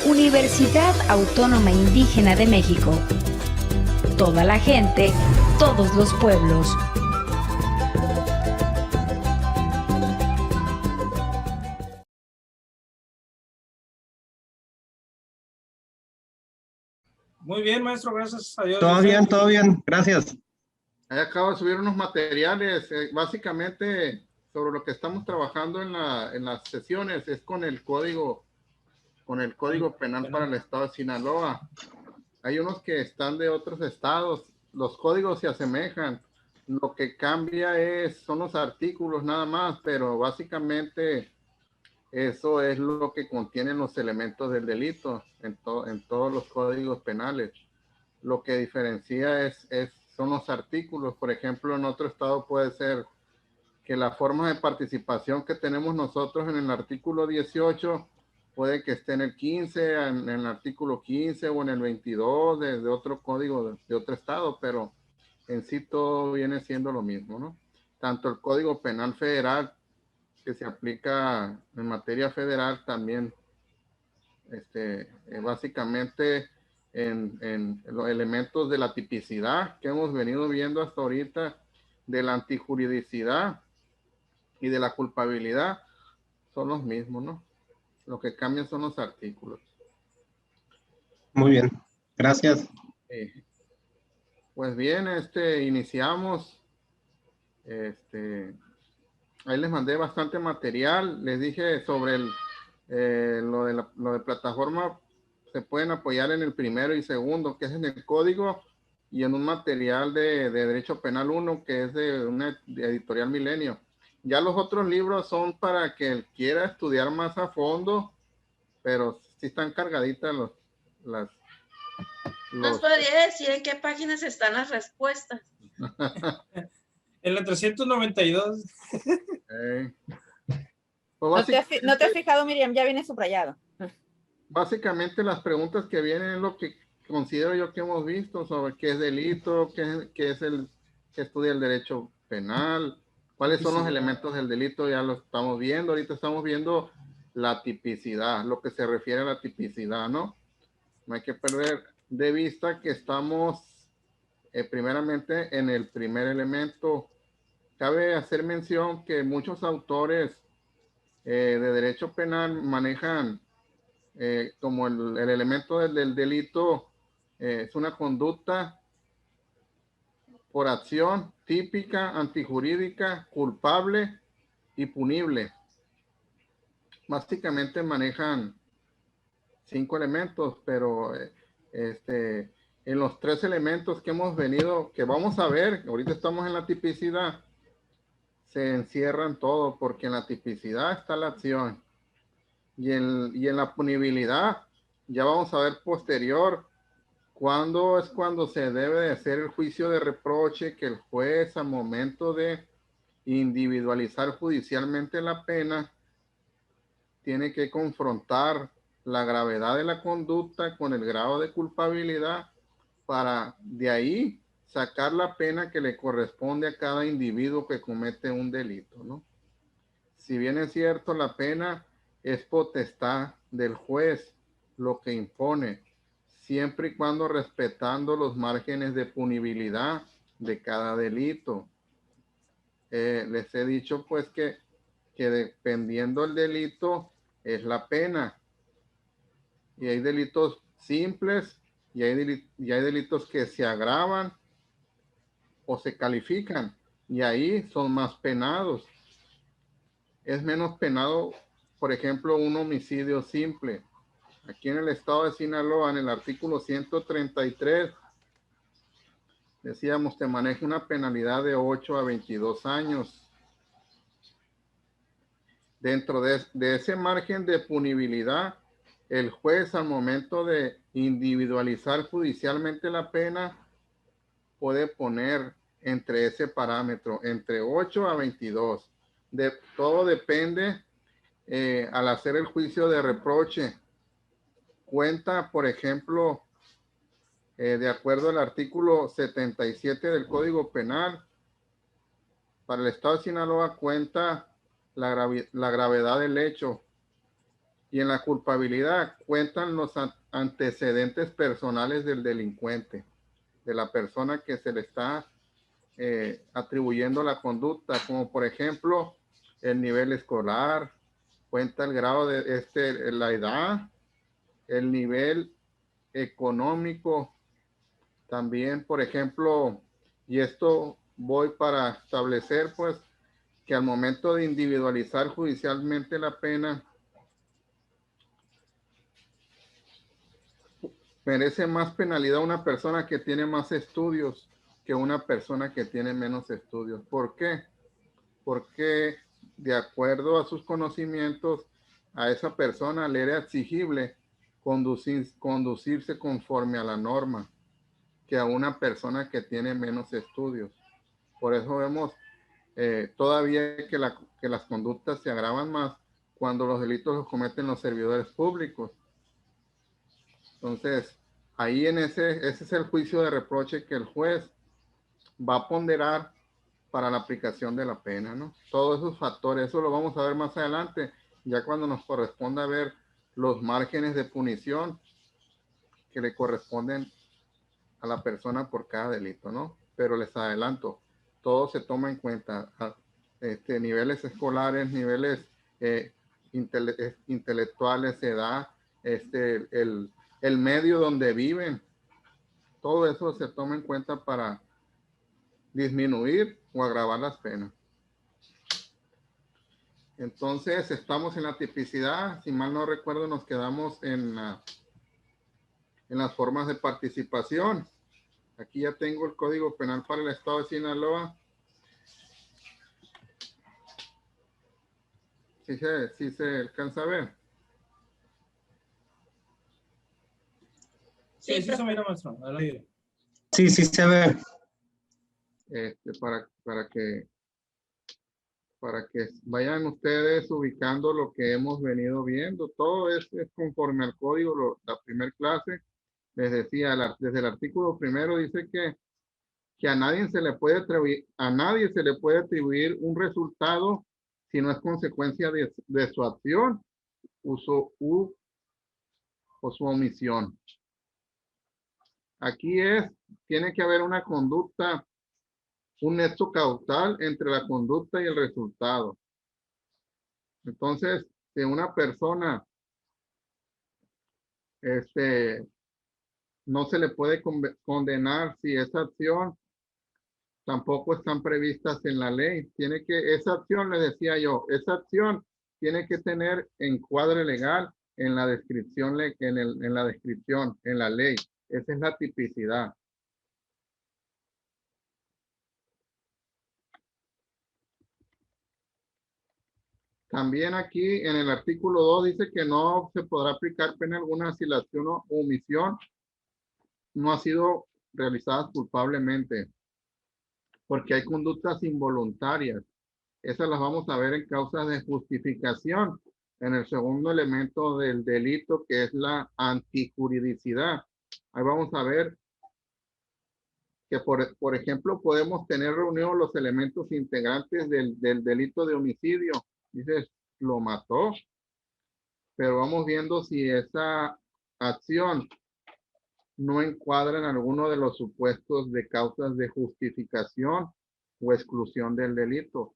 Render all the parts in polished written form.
Universidad Autónoma Indígena de México. Toda la gente, todos los pueblos. Muy bien, maestro, gracias a Dios. Todo bien, gracias. Ahí acabo de subir unos materiales, básicamente sobre lo que estamos trabajando en las sesiones, es con el código penal para el estado de Sinaloa. Hay unos que están de otros estados, los códigos se asemejan, lo que cambia son los artículos nada más, pero básicamente eso es lo que contienen los elementos del delito en todos los códigos penales. Lo que diferencia son los artículos. Por ejemplo, en otro estado puede ser que la forma de participación que tenemos nosotros en el artículo 18 puede que esté en el 15, en el artículo 15 o en el 22 de otro código de otro estado, pero en sí todo viene siendo lo mismo, ¿no? Tanto el Código Penal Federal, que se aplica en materia federal, también básicamente en los elementos de la tipicidad que hemos venido viendo hasta ahorita, de la antijuridicidad y de la culpabilidad, son los mismos, ¿no? Lo que cambian son los artículos. Muy bien, gracias. Pues bien, iniciamos. Ahí les mandé bastante material. Les dije sobre lo de plataforma, se pueden apoyar en el primero y segundo, que es en el código, y en un material de Derecho Penal 1, que es de una editorial Milenio. Ya los otros libros son para que él quiera estudiar más a fondo, pero sí están cargaditas ¿Nos podría decir en qué páginas están las respuestas? En la 392. Pues ¿No te has fijado, Miriam? Ya viene subrayado. Básicamente las preguntas que vienen es lo que considero yo que hemos visto sobre qué es delito, qué estudia el derecho penal, cuáles son los elementos del delito, ya lo estamos viendo. Ahorita estamos viendo la tipicidad, lo que se refiere a la tipicidad, ¿no? No hay que perder de vista que estamos primeramente en el primer elemento. Cabe hacer mención que muchos autores de derecho penal manejan como el elemento del delito es una conducta por acción típica, antijurídica, culpable y punible. Básicamente manejan 5 elementos, pero en los 3 elementos que vamos a ver, ahorita estamos en la tipicidad, se encierran todo, porque en la tipicidad está la acción. Y en la punibilidad, ya vamos a ver posterior, cuando se debe de hacer el juicio de reproche, que el juez al momento de individualizar judicialmente la pena, tiene que confrontar la gravedad de la conducta con el grado de culpabilidad para de ahí sacar la pena que le corresponde a cada individuo que comete un delito, ¿no? Si bien es cierto, la pena es potestad del juez lo que impone, siempre y cuando respetando los márgenes de punibilidad de cada delito. Les he dicho pues que dependiendo el delito es la pena. Y hay delitos simples y hay delitos que se agravan o se califican y ahí son más penados. Es menos penado, por ejemplo, un homicidio simple. Aquí en el estado de Sinaloa, en el artículo 133, decíamos que maneja una penalidad de 8 a 22 años. Dentro de ese margen de punibilidad, el juez al momento de individualizar judicialmente la pena puede poner entre ese parámetro, entre 8 a 22. Todo depende al hacer el juicio de reproche. Cuenta, por ejemplo, de acuerdo al artículo 77 del Código Penal, para el estado de Sinaloa cuenta la gravedad del hecho Y en la culpabilidad cuentan los antecedentes personales del delincuente, de la persona que se le está atribuyendo la conducta, como por ejemplo el nivel escolar, cuenta el grado de la edad, el nivel económico, también por ejemplo, y esto voy para establecer pues que al momento de individualizar judicialmente la pena, merece más penalidad una persona que tiene más estudios que una persona que tiene menos estudios. ¿Por qué? Porque de acuerdo a sus conocimientos, a esa persona le era exigible conducirse conforme a la norma que a una persona que tiene menos estudios. Por eso vemos todavía que las conductas se agravan más cuando los delitos los cometen los servidores públicos. Entonces, ahí ese es el juicio de reproche que el juez va a ponderar para la aplicación de la pena, ¿no? Todos esos factores, eso lo vamos a ver más adelante, ya cuando nos corresponda ver los márgenes de punición que le corresponden a la persona por cada delito, ¿no? Pero les adelanto, todo se toma en cuenta, niveles escolares, niveles intelectuales, edad, el medio donde viven, todo eso se toma en cuenta para disminuir o agravar las penas. Entonces, estamos en la tipicidad, si mal no recuerdo, nos quedamos en las formas de participación. Aquí ya tengo el Código Penal para el Estado de Sinaloa. ¿Sí se alcanza a ver? Sí, sí se mira, maestro. Adelante. Sí, sí se ve. Para que vayan ustedes ubicando lo que hemos venido viendo. Todo es conforme al código. La primera clase les decía, desde el artículo primero dice que a nadie se le puede atribuir un resultado si no es consecuencia de su acción o su omisión. Aquí tiene que haber una conducta, un nexo causal entre la conducta y el resultado. Entonces, si una persona no se le puede condenar si esa acción tampoco están previstas en la ley. Esa acción, les decía yo, esa acción tiene que tener encuadre legal en la descripción, en la ley. Esa es la tipicidad. También aquí en el artículo 2 dice que no se podrá aplicar pena alguna si la acción o omisión no ha sido realizada culpablemente, porque hay conductas involuntarias. Esas las vamos a ver en causas de justificación, en el segundo elemento del delito, que es la antijuridicidad. Ahí vamos a ver que, por ejemplo, podemos tener reunidos los elementos integrantes del delito de homicidio. Dices, lo mató, pero vamos viendo si esa acción no encuadra en alguno de los supuestos de causas de justificación o exclusión del delito.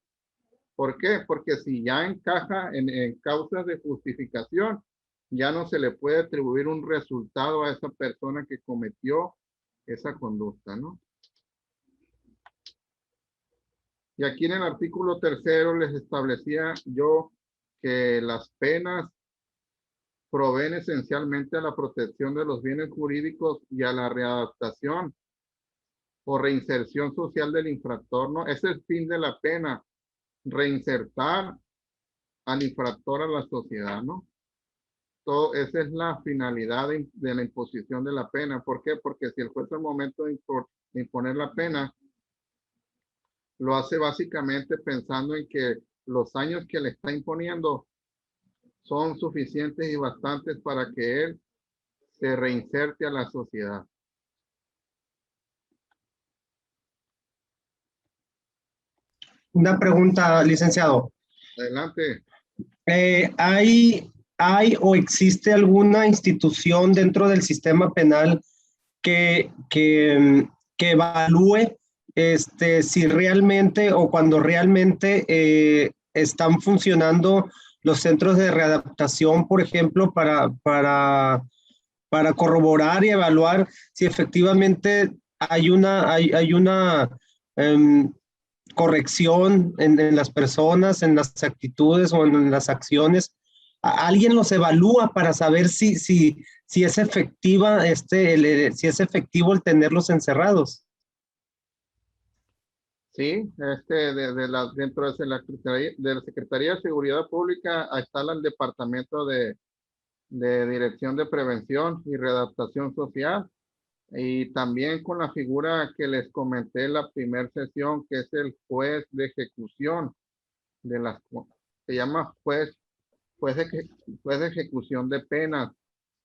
¿Por qué? Porque si ya encaja en causas de justificación, ya no se le puede atribuir un resultado a esa persona que cometió esa conducta, ¿no? Y aquí en el artículo 3 les establecía yo que las penas proveen esencialmente a la protección de los bienes jurídicos y a la readaptación o reinserción social del infractor, ¿no? Ese es el fin de la pena, reinsertar al infractor a la sociedad, ¿no? Esa es la finalidad de la imposición de la pena. ¿Por qué? Porque si el juez al momento de imponer la pena lo hace básicamente pensando en que los años que le está imponiendo son suficientes y bastantes para que él se reinserte a la sociedad. Una pregunta, licenciado. Adelante. Hay ¿hay o existe alguna institución dentro del sistema penal que evalúe si realmente o cuando realmente están funcionando los centros de readaptación, por ejemplo, para corroborar y evaluar si efectivamente hay una corrección en las personas, en las actitudes o en las acciones? ¿Alguien los evalúa para saber si es efectiva si es efectivo el tenerlos encerrados? Sí, dentro de la Secretaría de Seguridad Pública está el Departamento de Dirección de Prevención y Readaptación Social, y también con la figura que les comenté en la primera sesión, que es el juez de ejecución se llama juez de ejecución de penas.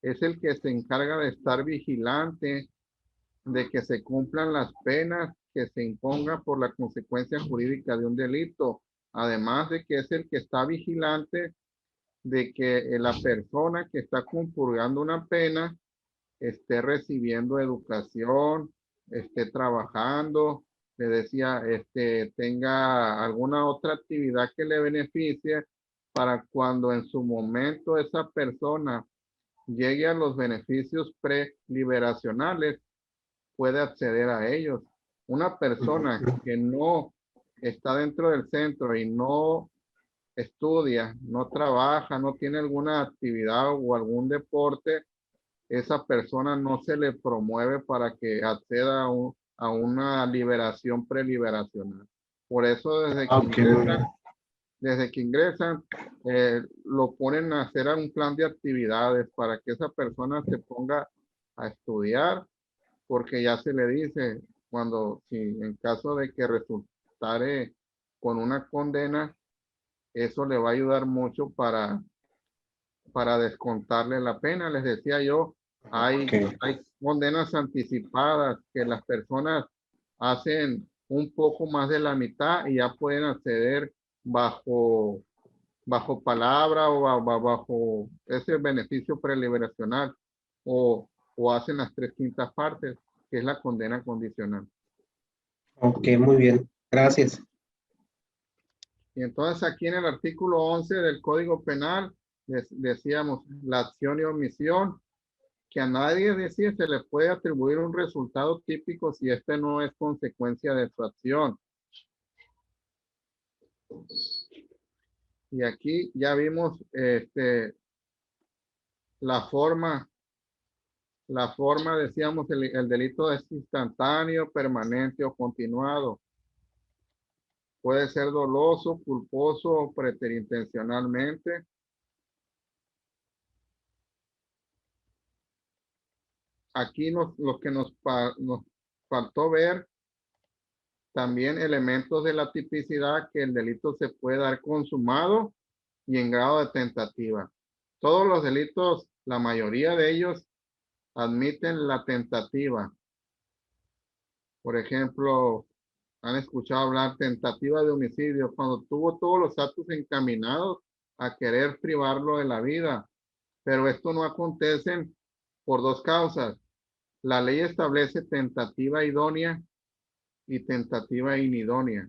Es el que se encarga de estar vigilante de que se cumplan las penas que se impongan por la consecuencia jurídica de un delito. Además de que es el que está vigilante de que la persona que está compurgando una pena esté recibiendo educación, esté trabajando, le decía, tenga alguna otra actividad que le beneficie para cuando en su momento esa persona llegue a los beneficios preliberacionales, puede acceder a ellos. Una persona que no está dentro del centro y no estudia, no trabaja, no tiene alguna actividad o algún deporte, esa persona no se le promueve para que acceda a una liberación preliberacional. Por eso desde que ingresan, lo ponen a hacer un plan de actividades para que esa persona se ponga a estudiar, porque ya se le dice, si en caso de que resultare con una condena, eso le va a ayudar mucho para descontarle la pena. Les decía yo, hay condenas anticipadas que las personas hacen un poco más de la mitad y ya pueden acceder bajo palabra o bajo ese beneficio preliberacional, o hacen las 3/5 partes, que es la condena condicional. Ok, muy bien. Gracias. Y entonces aquí en el artículo 11 del Código Penal decíamos la acción y omisión, que a nadie decía se le puede atribuir un resultado típico si este no es consecuencia de su acción. Y aquí ya vimos la forma, decíamos, el delito es instantáneo, permanente o continuado. Puede ser doloso, culposo o preterintencionalmente. Aquí lo que nos faltó ver, también elementos de la tipicidad, que el delito se puede dar consumado y en grado de tentativa. Todos los delitos, la mayoría de ellos, admiten la tentativa. Por ejemplo, han escuchado hablar tentativa de homicidio, cuando tuvo todos los actos encaminados a querer privarlo de la vida. Pero esto no acontece por dos causas. La ley establece tentativa idónea y tentativa inidónea.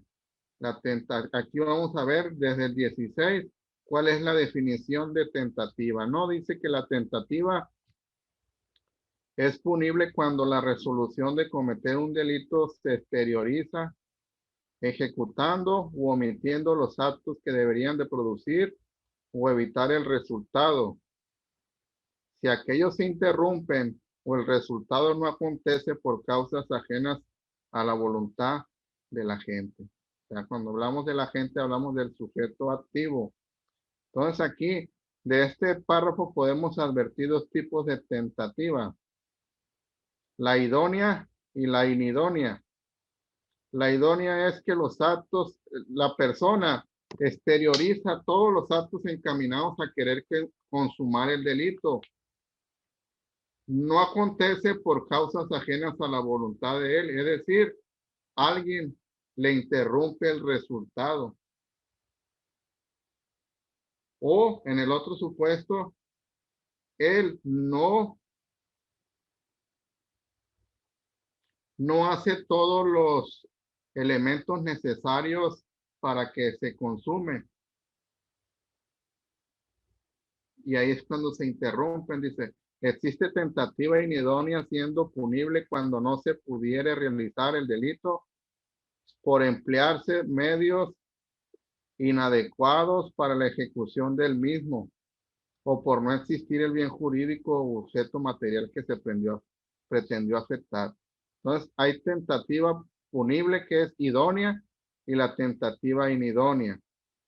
Aquí vamos a ver desde el 16 cuál es la definición de tentativa. No dice que la tentativa es punible cuando la resolución de cometer un delito se exterioriza ejecutando u omitiendo los actos que deberían de producir o evitar el resultado. Si aquellos se interrumpen o el resultado no acontece por causas ajenas a la voluntad de la gente. O sea, cuando hablamos de la gente, hablamos del sujeto activo. Entonces aquí, de este párrafo podemos advertir dos tipos de tentativa: la idónea y la inidónea. La idónea es que los actos, la persona exterioriza todos los actos encaminados a querer consumar el delito. No acontece por causas ajenas a la voluntad de él, es decir, alguien le interrumpe el resultado. O en el otro supuesto, él no hace todos los elementos necesarios para que se consume. Y ahí es cuando se interrumpen, dice, existe tentativa inidónea siendo punible cuando no se pudiere realizar el delito por emplearse medios inadecuados para la ejecución del mismo o por no existir el bien jurídico o objeto material que se pretendió afectar. Entonces, hay tentativa punible que es idónea y la tentativa inidónea.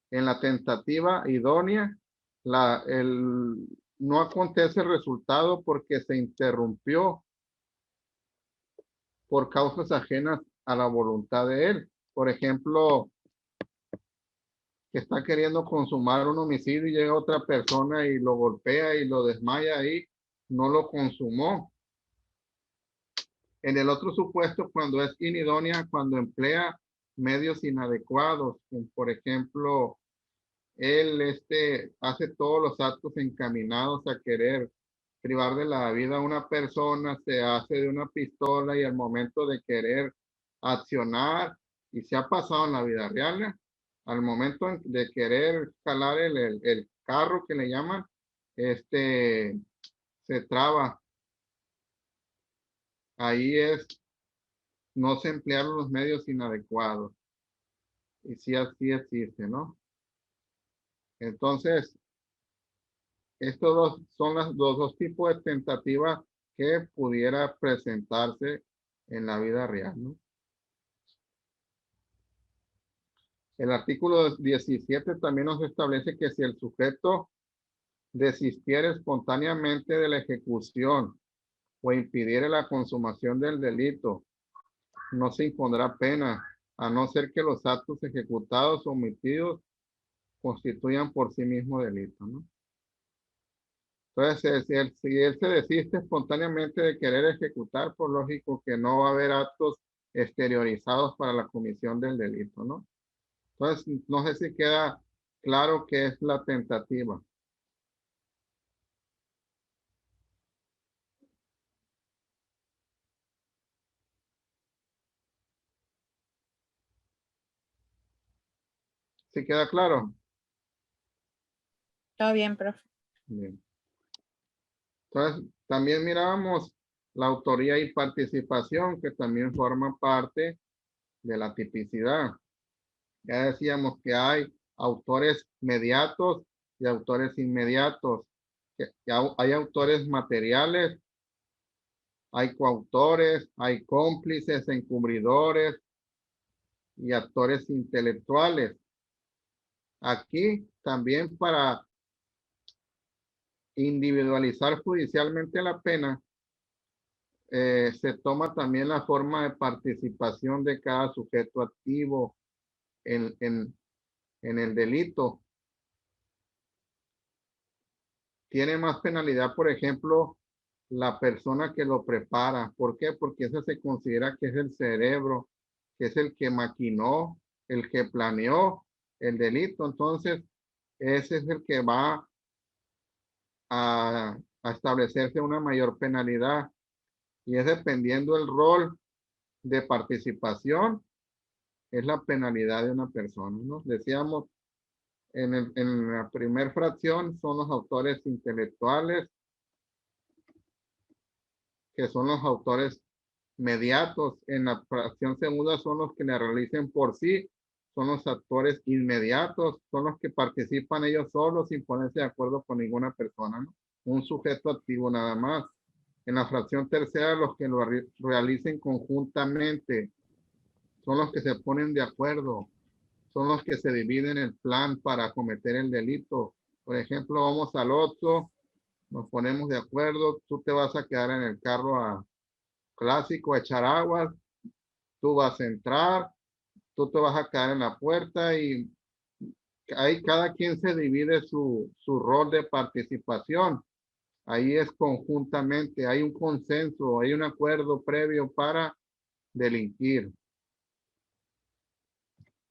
En la tentativa idónea, no acontece el resultado porque se interrumpió por causas ajenas a la voluntad de él. Por ejemplo, que está queriendo consumar un homicidio y llega otra persona y lo golpea y lo desmaya ahí, no lo consumó. En el otro supuesto, cuando es inidónea, cuando emplea medios inadecuados, como por ejemplo, él hace todos los actos encaminados a querer privar de la vida a una persona, se hace de una pistola y al momento de querer accionar, y se ha pasado en la vida real, al momento de querer jalar el carro que le llaman, se traba. Ahí no se emplearon los medios inadecuados. Y sí, así existe, ¿no? Entonces, estos son los dos tipos de tentativas que pudiera presentarse en la vida real, ¿no? El artículo 17 también nos establece que si el sujeto desistiera espontáneamente de la ejecución o impidiera la consumación del delito, no se impondrá pena, a no ser que los actos ejecutados o omitidos constituyan por sí mismo delito, ¿no? Entonces, si él se desiste espontáneamente de querer ejecutar, por lógico que no va a haber actos exteriorizados para la comisión del delito, ¿no? Entonces, no sé si queda claro qué es la tentativa. ¿Sí queda claro? Todo bien, profe. Bien. Entonces, también mirábamos la autoría y participación, que también forma parte de la tipicidad. Ya decíamos que hay autores mediatos y autores inmediatos. Hay autores materiales, hay coautores, hay cómplices, encubridores y actores intelectuales. Aquí también para individualizar judicialmente la pena, se toma también la forma de participación de cada sujeto activo en el delito. Tiene más penalidad, por ejemplo, la persona que lo prepara. ¿Por qué? Porque ese se considera que es el cerebro, que es el que maquinó, el que planeó el delito. Entonces, ese es el que va a establecerse una mayor penalidad. Y es dependiendo el rol de participación, es la penalidad de una persona, ¿no? Decíamos, en la primera fracción son los autores intelectuales, que son los autores mediatos. En la fracción segunda son los que la realicen por sí, son los actores inmediatos, son los que participan ellos solos sin ponerse de acuerdo con ninguna persona, ¿no? Un sujeto activo nada más. En la fracción tercera, los que lo realicen conjuntamente, son los que se ponen de acuerdo, son los que se dividen el plan para cometer el delito. Por ejemplo, vamos al otro, nos ponemos de acuerdo, tú te vas a quedar en el carro clásico a echar aguas, tú vas a entrar, tú te vas a quedar en la puerta y ahí cada quien se divide su rol de participación. Ahí es conjuntamente, hay un consenso, hay un acuerdo previo para delinquir.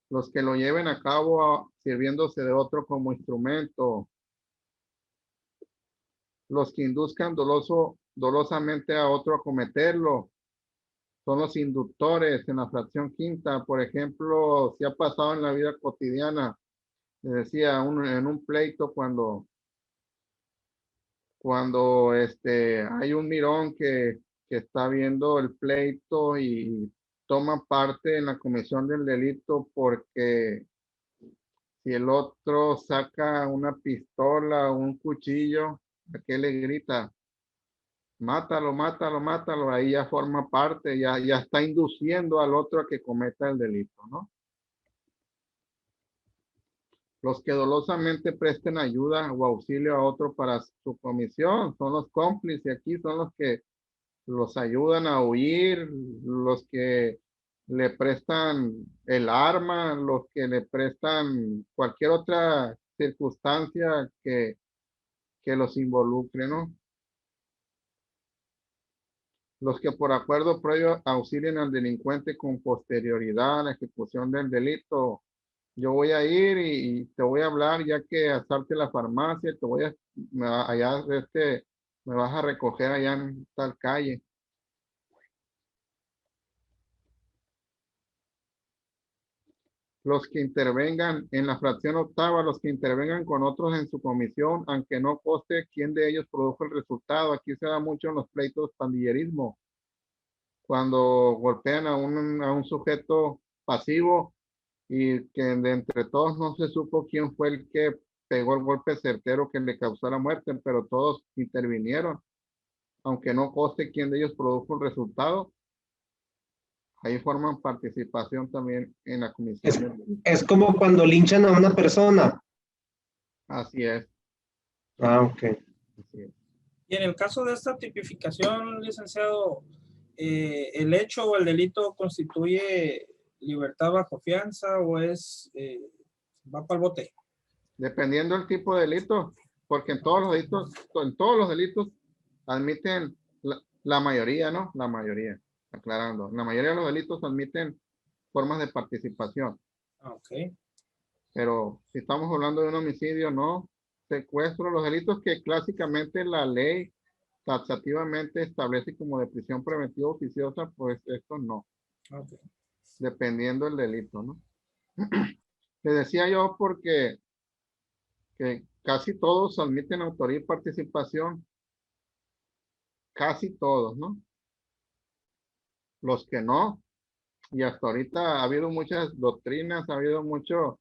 Los que lo lleven a cabo sirviéndose de otro como instrumento, Los que induzcan dolosamente a otro a cometerlo son los inductores en la fracción quinta. Por ejemplo, si ha pasado en la vida cotidiana, les decía, en un pleito cuando hay un mirón que está viendo el pleito y toma parte en la comisión del delito porque si el otro saca una pistola o un cuchillo, ¿a qué le grita? Mátalo, mátalo, mátalo. Ahí ya forma parte, ya está induciendo al otro a que cometa el delito, ¿no? Los que dolosamente presten ayuda o auxilio a otro para su comisión son los cómplices. Aquí son los que los ayudan a huir, los que le prestan el arma, los que le prestan cualquier otra circunstancia que los involucre, ¿no? Los que por acuerdo previo auxilien al delincuente con posterioridad a la ejecución del delito. Yo voy a ir y te voy a hablar ya que hacerte la farmacia, te voy a, allá me vas a recoger allá en tal calle. Los que intervengan en la fracción octava, los que intervengan con otros en su comisión, aunque no coste quién de ellos produjo el resultado. Aquí se da mucho en los pleitos pandillerismo. Cuando golpean a un sujeto pasivo y que de entre todos no se supo quién fue el que pegó el golpe certero que le causó la muerte, pero todos intervinieron. Aunque no coste quién de ellos produjo el resultado, ahí forman participación también en la comisión. Es como cuando linchan a una persona. Así es. Ah, ok. Así es. Y en el caso de esta tipificación, licenciado, ¿el hecho o el delito constituye libertad bajo fianza o va para el bote? Dependiendo del tipo de delito, porque en todos los delitos admiten la mayoría, ¿no? La mayoría, aclarando. La mayoría de los delitos admiten formas de participación. Ok. Pero si estamos hablando de un homicidio, no. Secuestro, los delitos que clásicamente la ley taxativamente establece como de prisión preventiva oficiosa, pues esto no. Okay. Dependiendo del delito, ¿no? Le decía yo porque que casi todos admiten autoría y participación. Casi todos, ¿no? Los que no. Y hasta ahorita ha habido muchas doctrinas, ha habido mucho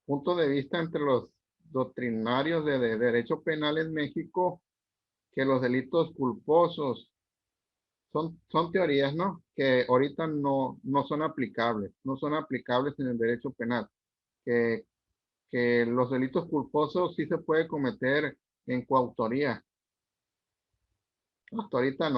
punto de vista entre los doctrinarios de derecho penal en México que los delitos culposos son teorías, ¿no? Que ahorita no son aplicables, no son aplicables en el derecho penal. Que los delitos culposos sí se puede cometer en coautoría. Hasta ahorita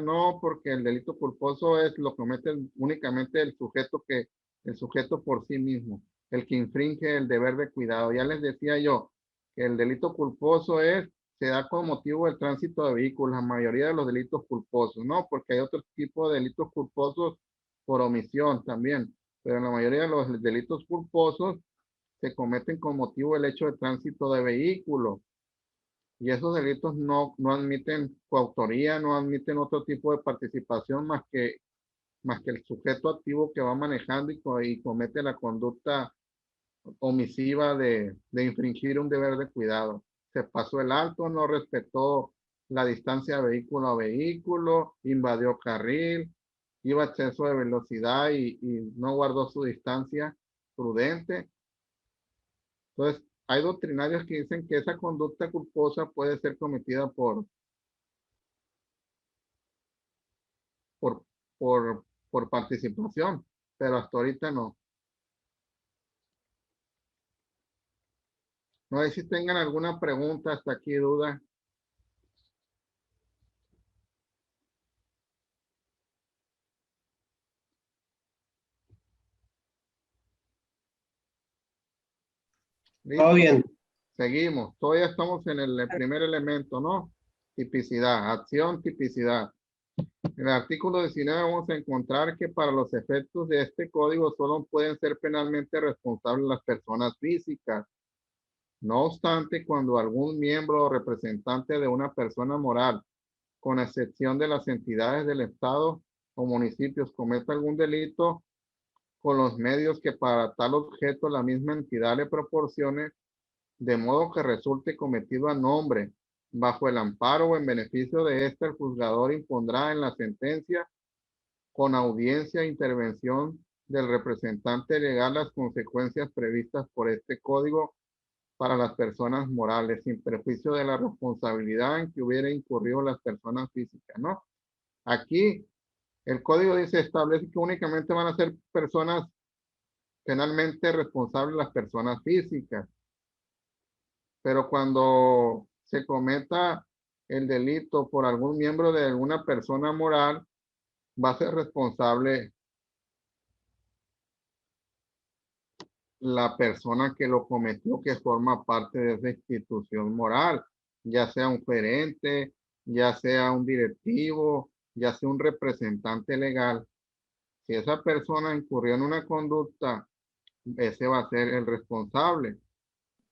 no, porque el delito culposo es lo que comete únicamente el sujeto por sí mismo, el que infringe el deber de cuidado. Ya les decía yo que el delito culposo se da con motivo del tránsito de vehículos, la mayoría de los delitos culposos, ¿no? Porque hay otro tipo de delitos culposos por omisión también, pero la mayoría de los delitos culposos se cometen con motivo del hecho de tránsito de vehículos. Y esos delitos no admiten coautoría, no admiten otro tipo de participación más que el sujeto activo que va manejando y comete la conducta omisiva de infringir un deber de cuidado. Se pasó el alto, no respetó la distancia de vehículo a vehículo, invadió carril, iba a exceso de velocidad y no guardó su distancia prudente. Entonces, hay doctrinarios que dicen que esa conducta culposa puede ser cometida por participación, pero hasta ahorita no. No sé si tengan alguna pregunta hasta aquí, duda. ¿Listo? Todo bien. Seguimos. Todavía estamos en el primer elemento, ¿no? Tipicidad, acción, tipicidad. En el artículo 19 vamos a encontrar que para los efectos de este código solo pueden ser penalmente responsables las personas físicas. No obstante, cuando algún miembro o representante de una persona moral, con excepción de las entidades del Estado o municipios, cometa algún delito con los medios que para tal objeto la misma entidad le proporcione, de modo que resulte cometido a nombre, bajo el amparo o en beneficio de este, el juzgador impondrá en la sentencia, con audiencia e intervención del representante legal, las consecuencias previstas por este código para las personas morales, sin perjuicio de la responsabilidad en que hubiera incurrido las personas físicas, ¿no? Aquí el código dice, establece que únicamente van a ser personas penalmente responsables las personas físicas. Pero cuando se cometa el delito por algún miembro de alguna persona moral, va a ser responsable la persona que lo cometió, que forma parte de esa institución moral, ya sea un gerente, ya sea un directivo, ya sea un representante legal. Si esa persona incurrió en una conducta, ese va a ser el responsable.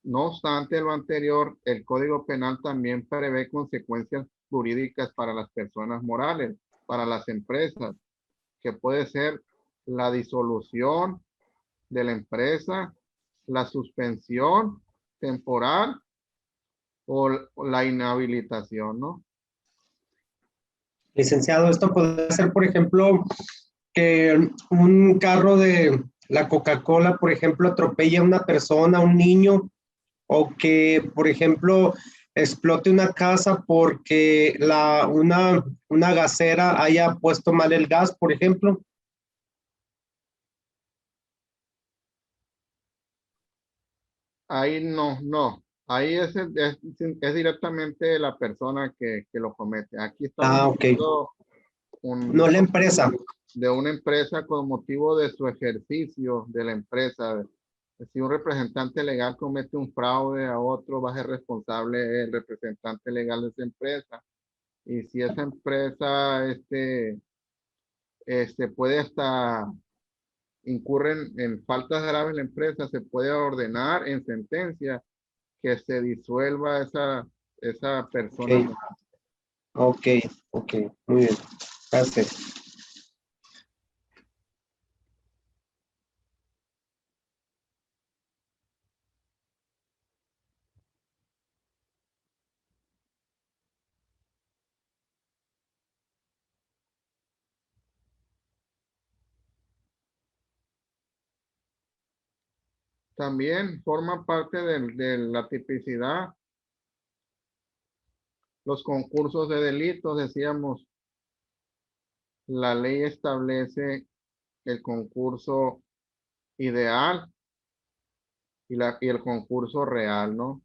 No obstante lo anterior, el Código Penal también prevé consecuencias jurídicas para las personas morales, para las empresas, que puede ser la disolución de la empresa, la suspensión temporal o la inhabilitación, ¿no? Licenciado, esto puede ser, por ejemplo, que un carro de la Coca-Cola, por ejemplo, atropelle a una persona, a un niño, o que, por ejemplo, explote una casa porque una gasera haya puesto mal el gas, por ejemplo. Ahí no. Ahí es directamente la persona que lo comete. Aquí estamos hablando no la empresa. De una empresa con motivo de su ejercicio de la empresa. Si un representante legal comete un fraude a otro, va a ser responsable el representante legal de esa empresa. Y si esa empresa puede hasta incurren en faltas graves la empresa, se puede ordenar en sentencia que se disuelva esa persona. Ok, muy bien. Gracias. También forma parte de la tipicidad los concursos de delitos. Decíamos, la ley establece el concurso ideal y el concurso real, ¿no?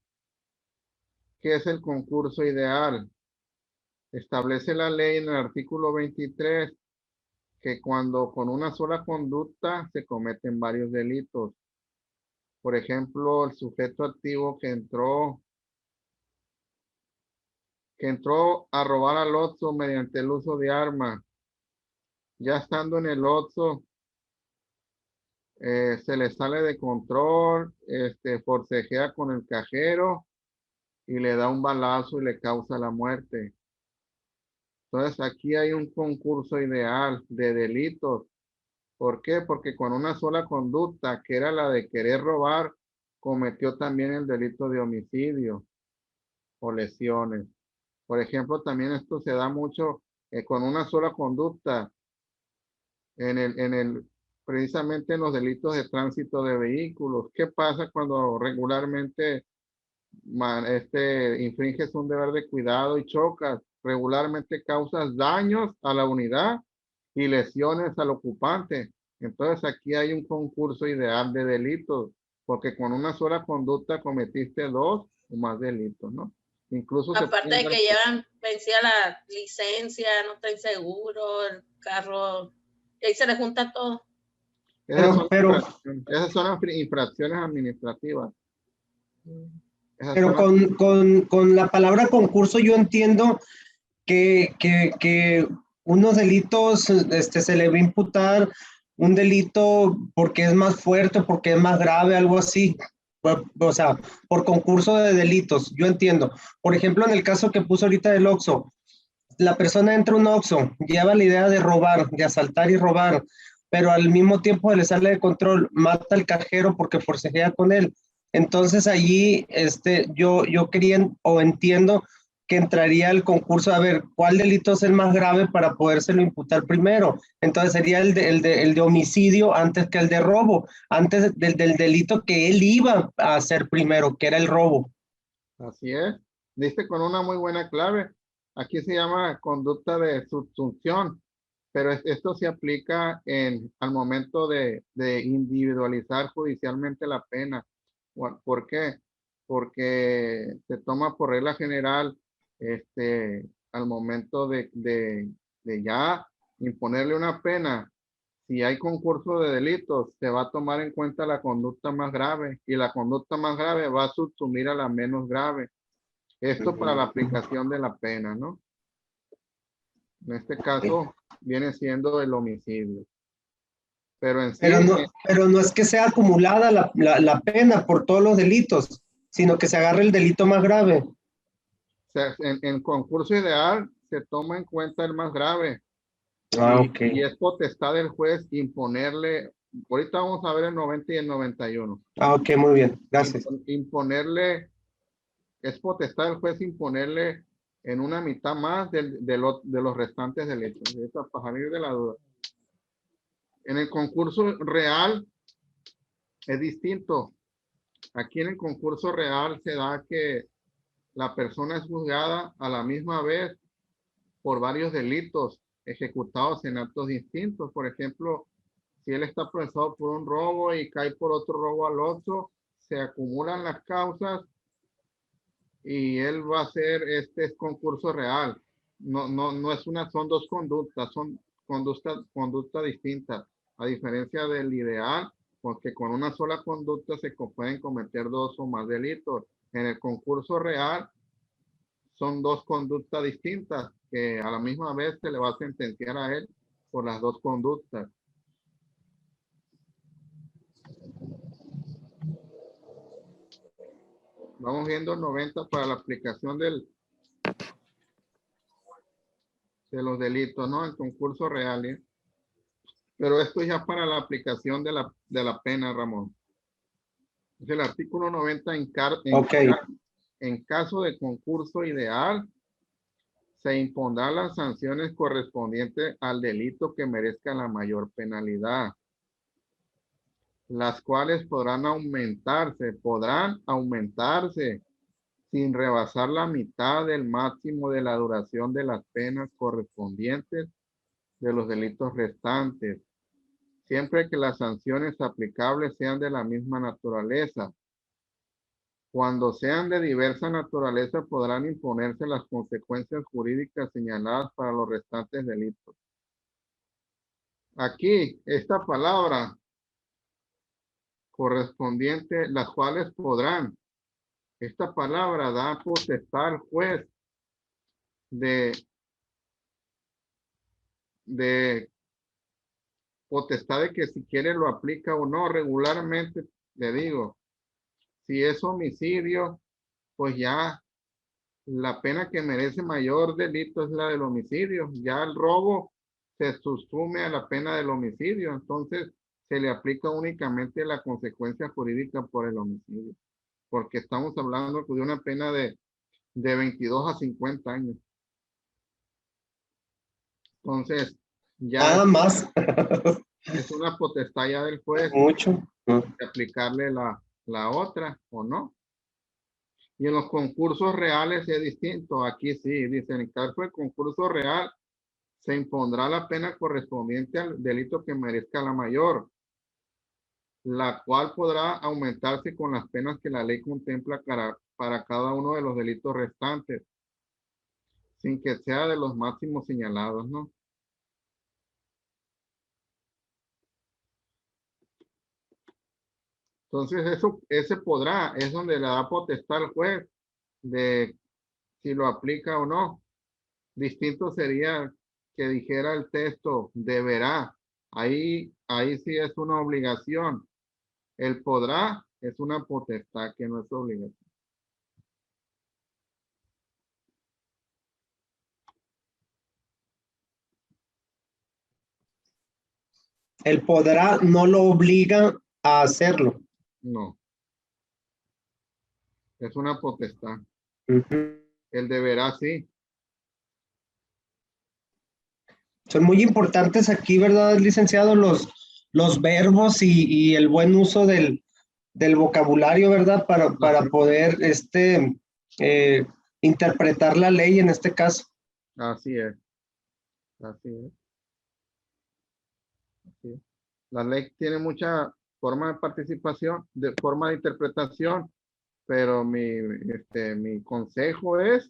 ¿Qué es el concurso ideal? Establece la ley en el artículo 23 que cuando con una sola conducta se cometen varios delitos. Por ejemplo, el sujeto activo que entró a robar al Oxxo mediante el uso de arma. Ya estando en el Oxxo, se le sale de control, forcejea con el cajero y le da un balazo y le causa la muerte. Entonces aquí hay un concurso ideal de delitos. ¿Por qué? Porque con una sola conducta, que era la de querer robar, cometió también el delito de homicidio o lesiones. Por ejemplo, también esto se da mucho con una sola conducta precisamente en los delitos de tránsito de vehículos. ¿Qué pasa cuando regularmente infringes un deber de cuidado y chocas? Regularmente causas daños a la unidad y lesiones al ocupante. Entonces aquí hay un concurso ideal de delitos, porque con una sola conducta cometiste 2 o más delitos, ¿no? Incluso aparte de que llevan vencida la licencia, no está inseguro, el carro, y ahí se le junta todo. Esas son infracciones administrativas. Pero con la palabra concurso yo entiendo que unos delitos se le va a imputar un delito porque es más fuerte, porque es más grave, algo así. O sea, por concurso de delitos, yo entiendo. Por ejemplo, en el caso que puso ahorita del Oxxo, la persona entra a un Oxxo, lleva la idea de robar, de asaltar y robar, pero al mismo tiempo le sale de control, mata al cajero porque forcejea con él. Entonces allí yo quería o entiendo que entraría el concurso a ver cuál delito es el más grave para podérselo imputar primero. Entonces sería el de homicidio antes que el de robo, antes del delito que él iba a hacer primero, que era el robo. Así es. Diste con una muy buena clave. Aquí se llama conducta de subsunción, pero esto se aplica al momento de individualizar judicialmente la pena. ¿Por qué? Porque se toma por regla general al momento de ya imponerle una pena. Si hay concurso de delitos, se va a tomar en cuenta la conducta más grave y la conducta más grave va a subsumir a la menos grave. Esto para la aplicación de la pena, ¿no? En este caso viene siendo el homicidio. Pero en sí... Pero no es que sea acumulada la pena por todos los delitos, sino que se agarre el delito más grave. O sea, en concurso ideal se toma en cuenta el más grave. Okay. Y es potestad del juez imponerle, ahorita vamos a ver el 90 y el 91. Ok, muy bien, gracias. Imponerle, es potestad del juez imponerle en una mitad más de los restantes delitos. Eso para salir de la duda. En el concurso real es distinto. Aquí en el concurso real se da que la persona es juzgada a la misma vez por varios delitos ejecutados en actos distintos. Por ejemplo, si él está procesado por un robo y cae por otro robo al otro, se acumulan las causas y él va a hacer concurso real. No es son dos conductas, son conductas distintas, a diferencia del ideal, porque con una sola conducta se pueden cometer dos o más delitos. En el concurso real son dos conductas distintas que a la misma vez se le va a sentenciar a él por las dos conductas. Vamos viendo 90 para la aplicación de los delitos, ¿no? El concurso real, ¿eh? Pero esto ya para la aplicación de la pena, Ramón. Es el artículo 90 en caso de concurso ideal, se impondrán las sanciones correspondientes al delito que merezca la mayor penalidad, las cuales podrán aumentarse sin rebasar la mitad del máximo de la duración de las penas correspondientes de los delitos restantes, siempre que las sanciones aplicables sean de la misma naturaleza. Cuando sean de diversa naturaleza, podrán imponerse las consecuencias jurídicas señaladas para los restantes delitos. Aquí, esta palabra correspondiente, las cuales podrán, esta palabra da potestad al juez de potestad de que si quiere lo aplica o no. Regularmente, le digo, si es homicidio, pues ya la pena que merece mayor delito es la del homicidio. Ya el robo se subsume a la pena del homicidio. Entonces, se le aplica únicamente la consecuencia jurídica por el homicidio. Porque estamos hablando de una pena de 22 a 50 años. Entonces, ya nada más. Es una potestad ya del juez. Mucho. De aplicarle la otra o no. Y en los concursos reales es distinto. Aquí sí, dice, en el caso del concurso real, se impondrá la pena correspondiente al delito que merezca la mayor, la cual podrá aumentarse con las penas que la ley contempla para cada uno de los delitos restantes, sin que sea de los máximos señalados, ¿no? Entonces, ese podrá, es donde le da potestad al juez de si lo aplica o no. Distinto sería que dijera el texto, deberá. Ahí sí es una obligación. El podrá Es una potestad que no es obligación. El podrá no lo obliga a hacerlo. No. Es una potestad. Ujú. El deberá sí. Son muy importantes aquí, ¿verdad, licenciado? Los verbos y el buen uso del vocabulario, ¿verdad? Para poder eh, interpretar la ley en este caso. Así es. Así es. Así es. La ley tiene mucha forma de participación, de forma de interpretación, pero mi consejo es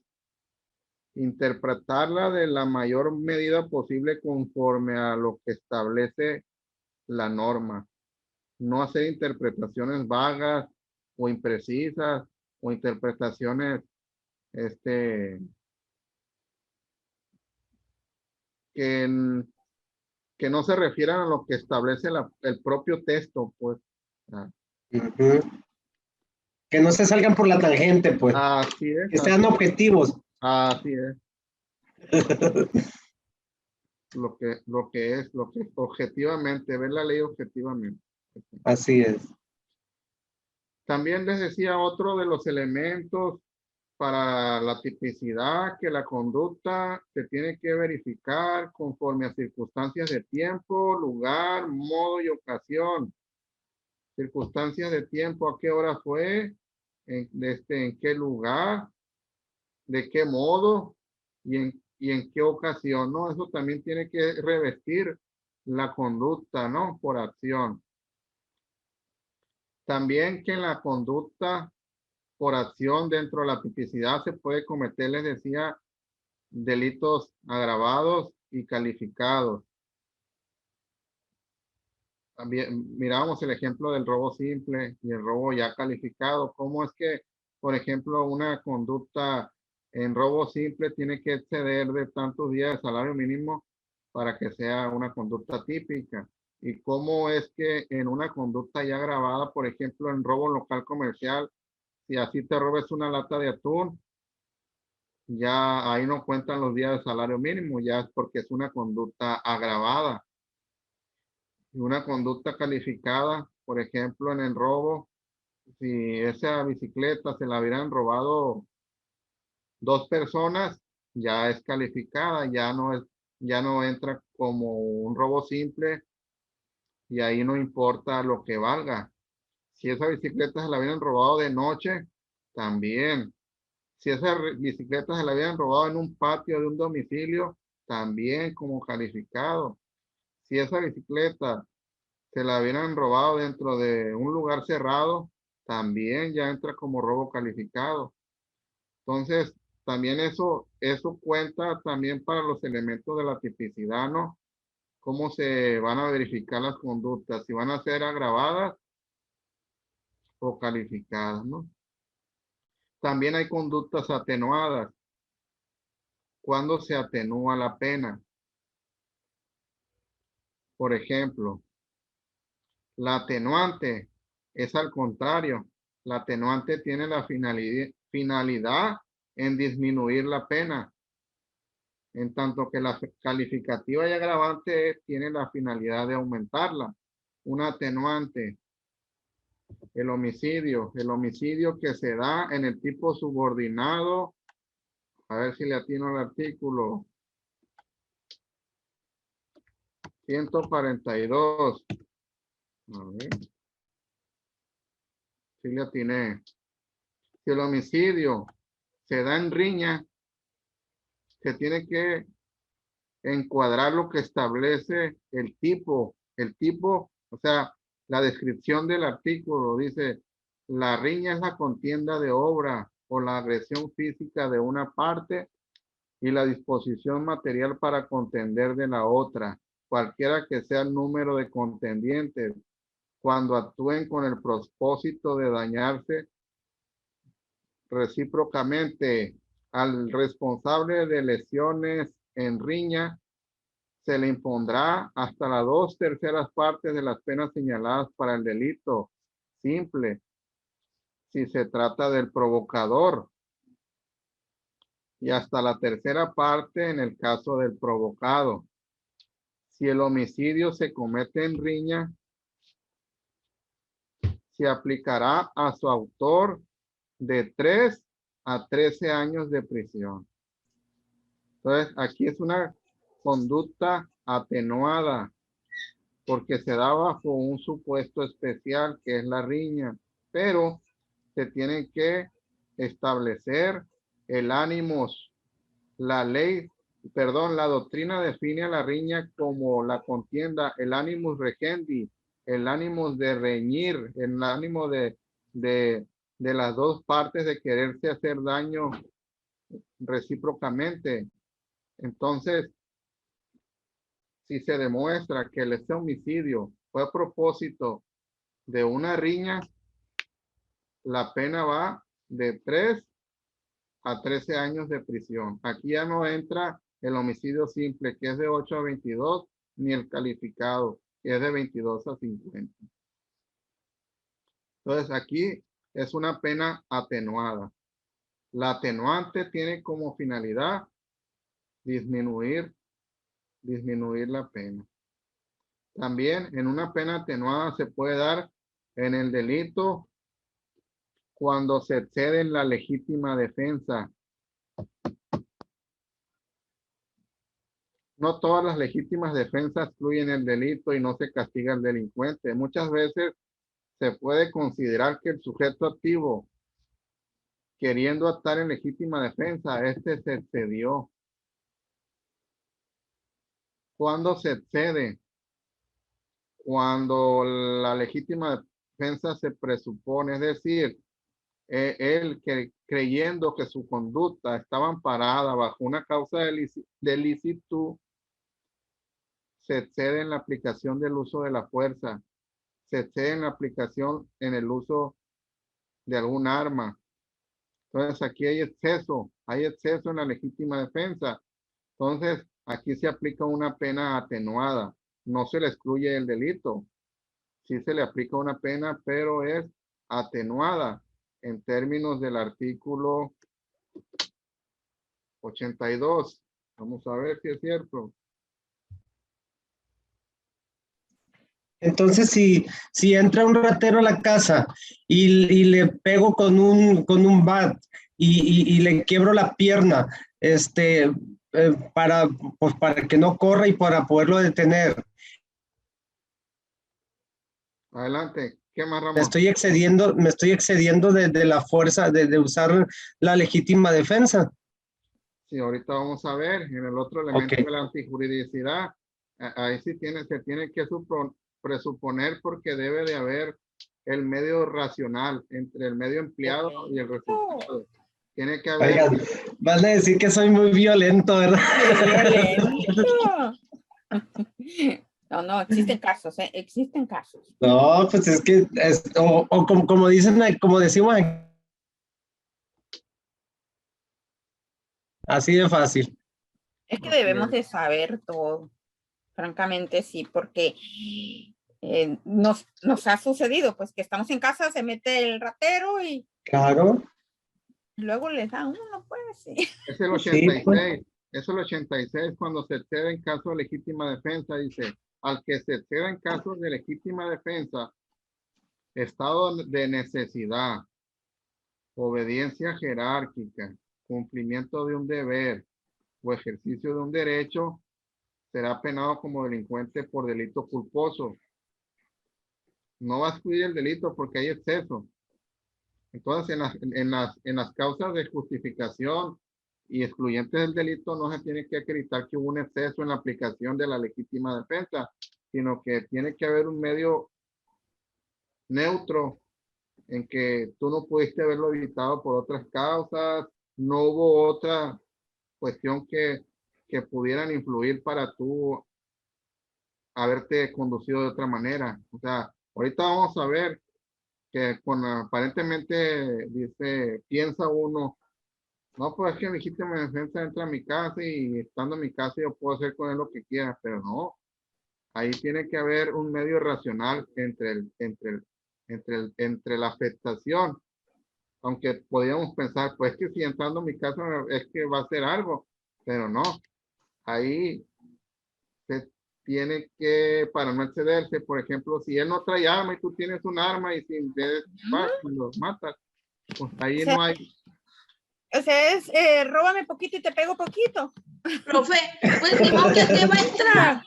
interpretarla de la mayor medida posible conforme a lo que establece la norma. No hacer interpretaciones vagas o imprecisas o interpretaciones que, que no se refieran a lo que establece el propio texto, pues. Ujú. Que no se salgan por la tangente, pues. Así es. Que sean objetivos. Así es. Lo que es, objetivamente, ver la ley objetivamente. Así es. También les decía otro de los elementos para la tipicidad, que la conducta se tiene que verificar conforme a circunstancias de tiempo, lugar, modo y ocasión. Circunstancias de tiempo, a qué hora fue, en qué lugar, de qué modo y en qué ocasión, ¿no? Eso también tiene que revestir la conducta, ¿no? Por acción. También que en la conducta por acción dentro de la tipicidad se puede cometer, les decía, delitos agravados y calificados. También mirábamos el ejemplo del robo simple y el robo ya calificado. ¿Cómo es que, por ejemplo, una conducta en robo simple tiene que exceder de tantos días de salario mínimo para que sea una conducta típica? ¿Y cómo es que en una conducta ya agravada, por ejemplo, en robo local comercial, si así te robes una lata de atún, ya ahí no cuentan los días de salario mínimo, ya es porque es una conducta agravada? Y una conducta calificada, por ejemplo, en el robo, si esa bicicleta se la hubieran robado 2 personas, ya es calificada, ya no entra como un robo simple y ahí no importa lo que valga. Si esa bicicleta se la hubieran robado de noche, también. Si esa bicicleta se la habían robado en un patio de un domicilio, también como calificado. Si esa bicicleta se la hubieran robado dentro de un lugar cerrado, también ya entra como robo calificado. Entonces, también eso cuenta también para los elementos de la tipicidad, ¿no? Cómo se van a verificar las conductas, si van a ser agravadas o calificadas, ¿no? También hay conductas atenuadas. ¿Cuándo se atenúa la pena? Por ejemplo, la atenuante es al contrario. La atenuante tiene la finalidad en disminuir la pena, en tanto que la calificativa y agravante tiene la finalidad de aumentarla. Una atenuante, el homicidio que se da en el tipo subordinado. A ver si le atino al artículo 142. A ver. Si le atiné. Si el homicidio se da en riña, se tiene que encuadrar lo que establece el tipo, o sea, la descripción del artículo dice, la riña es la contienda de obra o la agresión física de una parte y la disposición material para contender de la otra, cualquiera que sea el número de contendientes, cuando actúen con el propósito de dañarse recíprocamente. Al responsable de lesiones en riña se le impondrá hasta las 2/3 partes de las penas señaladas para el delito simple si se trata del provocador. Y hasta la tercera parte en el caso del provocado. Si el homicidio se comete en riña, se aplicará a su autor de 3 a 13 años de prisión. Entonces, aquí es una conducta atenuada porque se da bajo un supuesto especial que es la riña, pero se tiene que establecer el ánimos. La doctrina define a la riña como la contienda, el animus regendi, el ánimo de reñir, el ánimo de las dos partes de quererse hacer daño recíprocamente. Entonces, si se demuestra que este homicidio fue a propósito de una riña, la pena va de 3 a 13 años de prisión. Aquí ya no entra el homicidio simple, que es de 8 a 22, ni el calificado, que es de 22 a 50. Entonces, aquí es una pena atenuada. La atenuante tiene como finalidad disminuir la pena. También en una pena atenuada se puede dar en el delito cuando se excede en la legítima defensa. No todas las legítimas defensas excluyen el delito y no se castiga al delincuente. Muchas veces se puede considerar que el sujeto activo, queriendo actuar en legítima defensa, se excedió. ¿Cuándo se excede? Cuando la legítima defensa se presupone, es decir, él creyendo que su conducta estaba amparada bajo una causa de licitud, se excede en la aplicación del uso de la fuerza, se excede en la aplicación en el uso de algún arma. Entonces aquí hay exceso en la legítima defensa. Entonces aquí se aplica una pena atenuada, no se le excluye el delito. Sí se le aplica una pena, pero es atenuada en términos del artículo 82. Vamos a ver si es cierto. Entonces, si entra un ratero a la casa y le pego con un bat y le quiebro la pierna, para que no corra y para poderlo detener. Adelante. ¿Qué más, Ramón? Me estoy excediendo de la fuerza de usar la legítima defensa. Sí, ahorita vamos a ver en el otro elemento de la antijuridicidad. Ahí sí se tiene que presuponer porque debe de haber el medio racional entre el medio empleado y el resultado. Tiene que haber... Oigan, van a decir que soy muy violento, ¿verdad? Violento. No, existen casos, existen casos. No, pues es que, como dicen, como decimos, así de fácil. Es que debemos de saber todo, francamente sí, porque nos ha sucedido, pues que estamos en casa, se mete el ratero y... Claro. Luego les da uno, pues sí. Es el 86, Sí, pues. Es el 86 cuando se excede en caso de legítima defensa, dice, al que se exceda en caso de legítima defensa, estado de necesidad, obediencia jerárquica, cumplimiento de un deber o ejercicio de un derecho, será penado como delincuente por delito culposo. No va a excluir el delito porque hay exceso. Entonces, en las causas de justificación y excluyentes del delito no se tiene que acreditar que hubo un exceso en la aplicación de la legítima defensa, sino que tiene que haber un medio neutro en que tú no pudiste haberlo evitado por otras causas, no hubo otra cuestión que pudieran influir para tú haberte conducido de otra manera. O sea, ahorita vamos a ver que aparentemente piensa uno, no, pues es que mi legítima defensa entra a mi casa y estando en mi casa yo puedo hacer con él lo que quiera, pero no. Ahí tiene que haber un medio racional entre la afectación aunque podríamos pensar, pues que si entrando a mi casa es que va a hacer algo, pero no, ahí se tiene que, para no excederse, por ejemplo, si él no trae arma y tú tienes un arma y si vas y los matas, pues ahí no hay. O sea, es róbame poquito y te pego poquito. Profe, pues ni modo que va a entrar.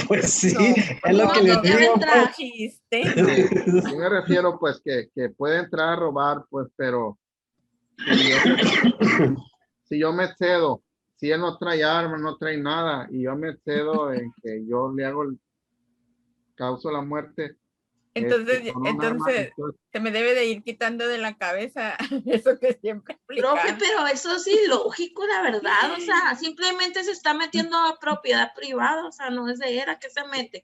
Pues sí, No, es lo no, que no, les no, digo. entra. Pues. Chiste. Sí me refiero pues que puede entrar a robar, pues, pero si yo me excedo, si él no trae armas, no trae nada, y yo me excedo en que yo le hago causo la muerte. Entonces, Con un arma, entonces, se me debe de ir quitando de la cabeza eso que siempre explicaba. Profe, pero eso es ilógico, la verdad. O sea, simplemente se está metiendo a propiedad privada. O sea, no es de él, ¿a qué se mete?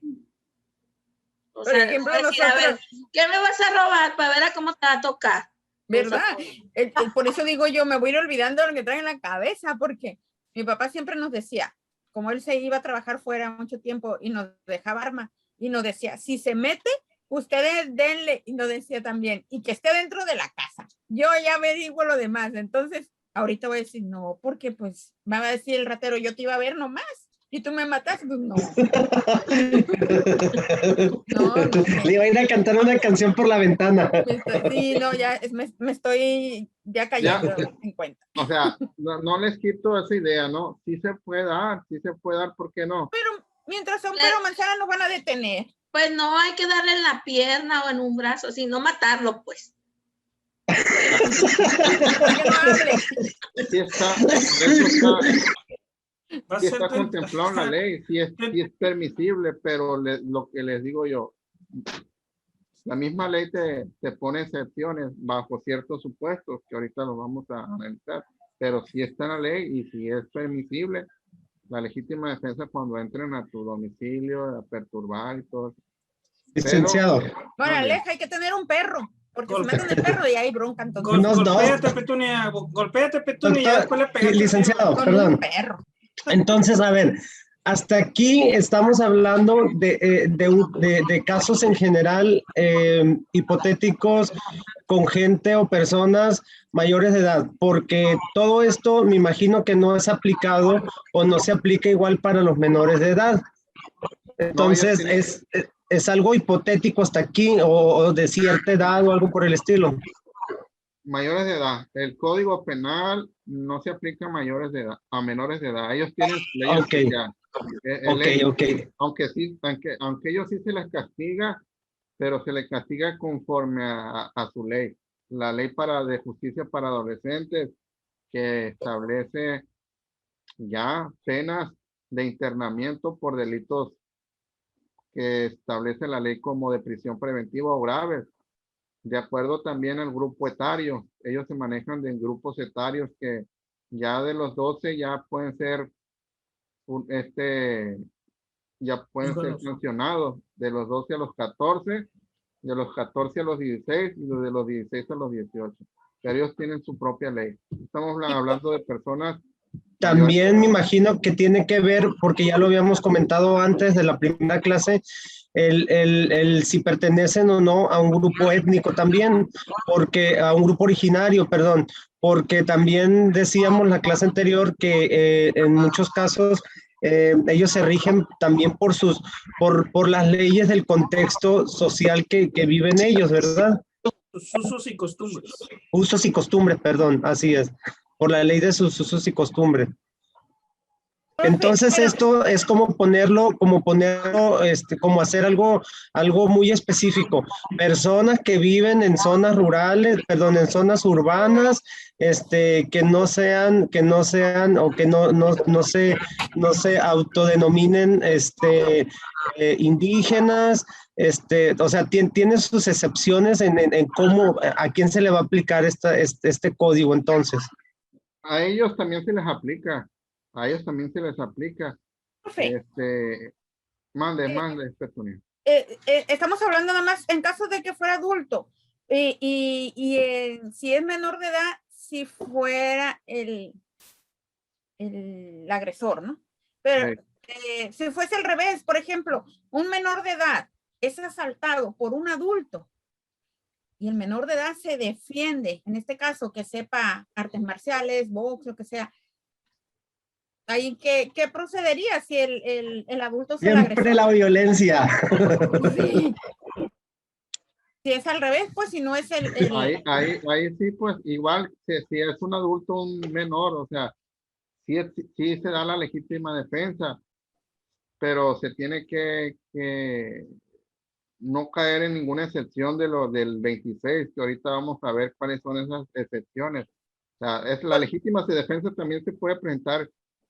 O Por sea, ejemplo, va a decir, a ver, ¿qué me vas a robar para ver a cómo te va a tocar? ¿Verdad? O sea, Por eso digo yo, me voy a ir olvidando lo que trae en la cabeza, porque mi papá siempre nos decía, como él se iba a trabajar fuera mucho tiempo y nos dejaba arma, y nos decía, si se mete, ustedes denle, y nos decía también, y que esté dentro de la casa. Yo ya averiguo lo demás. Entonces, ahorita voy a decir, no, porque pues me va a decir el ratero, yo te iba a ver nomás, y tú me mataste, pues no. No, no. Le iba a ir a cantar una canción por la ventana. Sí, no, ya me estoy ya cayendo en cuenta. o sea, no les quito esa idea, ¿no? Sí se puede dar, ¿por qué no? Pero mientras son pero manzanas nos van a detener. pues no hay que darle en la pierna o en un brazo, sino matarlo, pues. Que no hable. Sí está, Va a sí ser está contemplado en la ley, sí es permisible, pero lo que les digo yo, la misma ley te pone excepciones bajo ciertos supuestos que ahorita los vamos a analizar, pero sí está en la ley y si es permisible la legítima defensa cuando entren a tu domicilio, a perturbar y todo. Licenciado. Bueno, Aleja, hay que tener un perro, porque si meten el perro y hay bronca, entonces. Unos Golpéate, dos. Petunia, golpéate, Petunia, y Doctor, después le pegaste. licenciado, Con perdón. un perro. Entonces, a ver, hasta aquí estamos hablando de casos en general hipotéticos con gente o personas mayores de edad, porque todo esto me imagino que no es aplicado o no se aplica igual para los menores de edad. Entonces, es algo hipotético hasta aquí o de cierta edad o algo por el estilo. Mayores de edad. El Código Penal no se aplica a mayores de edad, a menores de edad. Ellos tienen leyes especiales. Ok. Aunque ellos sí se les castiga, pero se les castiga conforme a su ley. La ley de justicia para adolescentes que establece ya penas de internamiento por delitos que establece la ley como de prisión preventiva o graves. De acuerdo también al grupo etario, ellos se manejan en grupos etarios que ya de los 12 ya pueden ser sancionados, de los 12 a los 14, de los 14 a los 16 y de los 16 a los 18. Pero ellos tienen su propia ley. Estamos hablando de personas. También me imagino que tiene que ver, porque ya lo habíamos comentado antes de la primera clase, el si pertenecen o no a un grupo étnico también, porque a un grupo originario, perdón, porque también decíamos la clase anterior que en muchos casos ellos se rigen también por las leyes del contexto social que viven ellos, ¿verdad? Sus usos y costumbres. Usos y costumbres, perdón, así es, por la ley de sus usos y costumbres. Entonces esto es como ponerlo, como hacer algo muy específico. Personas que viven en zonas rurales, perdón, en zonas urbanas, que no sean o que no se autodenominen, indígenas, o sea, tiene sus excepciones en cómo, a quién se le va a aplicar este código entonces. A ellos también se les aplica. A ellos también se les aplica. Mande, Petunia. Estamos hablando nada más en caso de que fuera adulto y si es menor de edad, si fuera el agresor, ¿no? Pero si fuese al revés, por ejemplo, un menor de edad es asaltado por un adulto y el menor de edad se defiende, en este caso que sepa artes marciales, box, lo que sea, ahí ¿qué procedería si el adulto es el Siempre agresor? la violencia. Sí. Si es al revés, pues si no es Ahí sí, pues igual si es un adulto, un menor, o sea, sí se da la legítima defensa, pero se tiene que no caer en ninguna excepción de lo del 26, que ahorita vamos a ver cuáles son esas excepciones. O sea, la legítima defensa también se puede presentar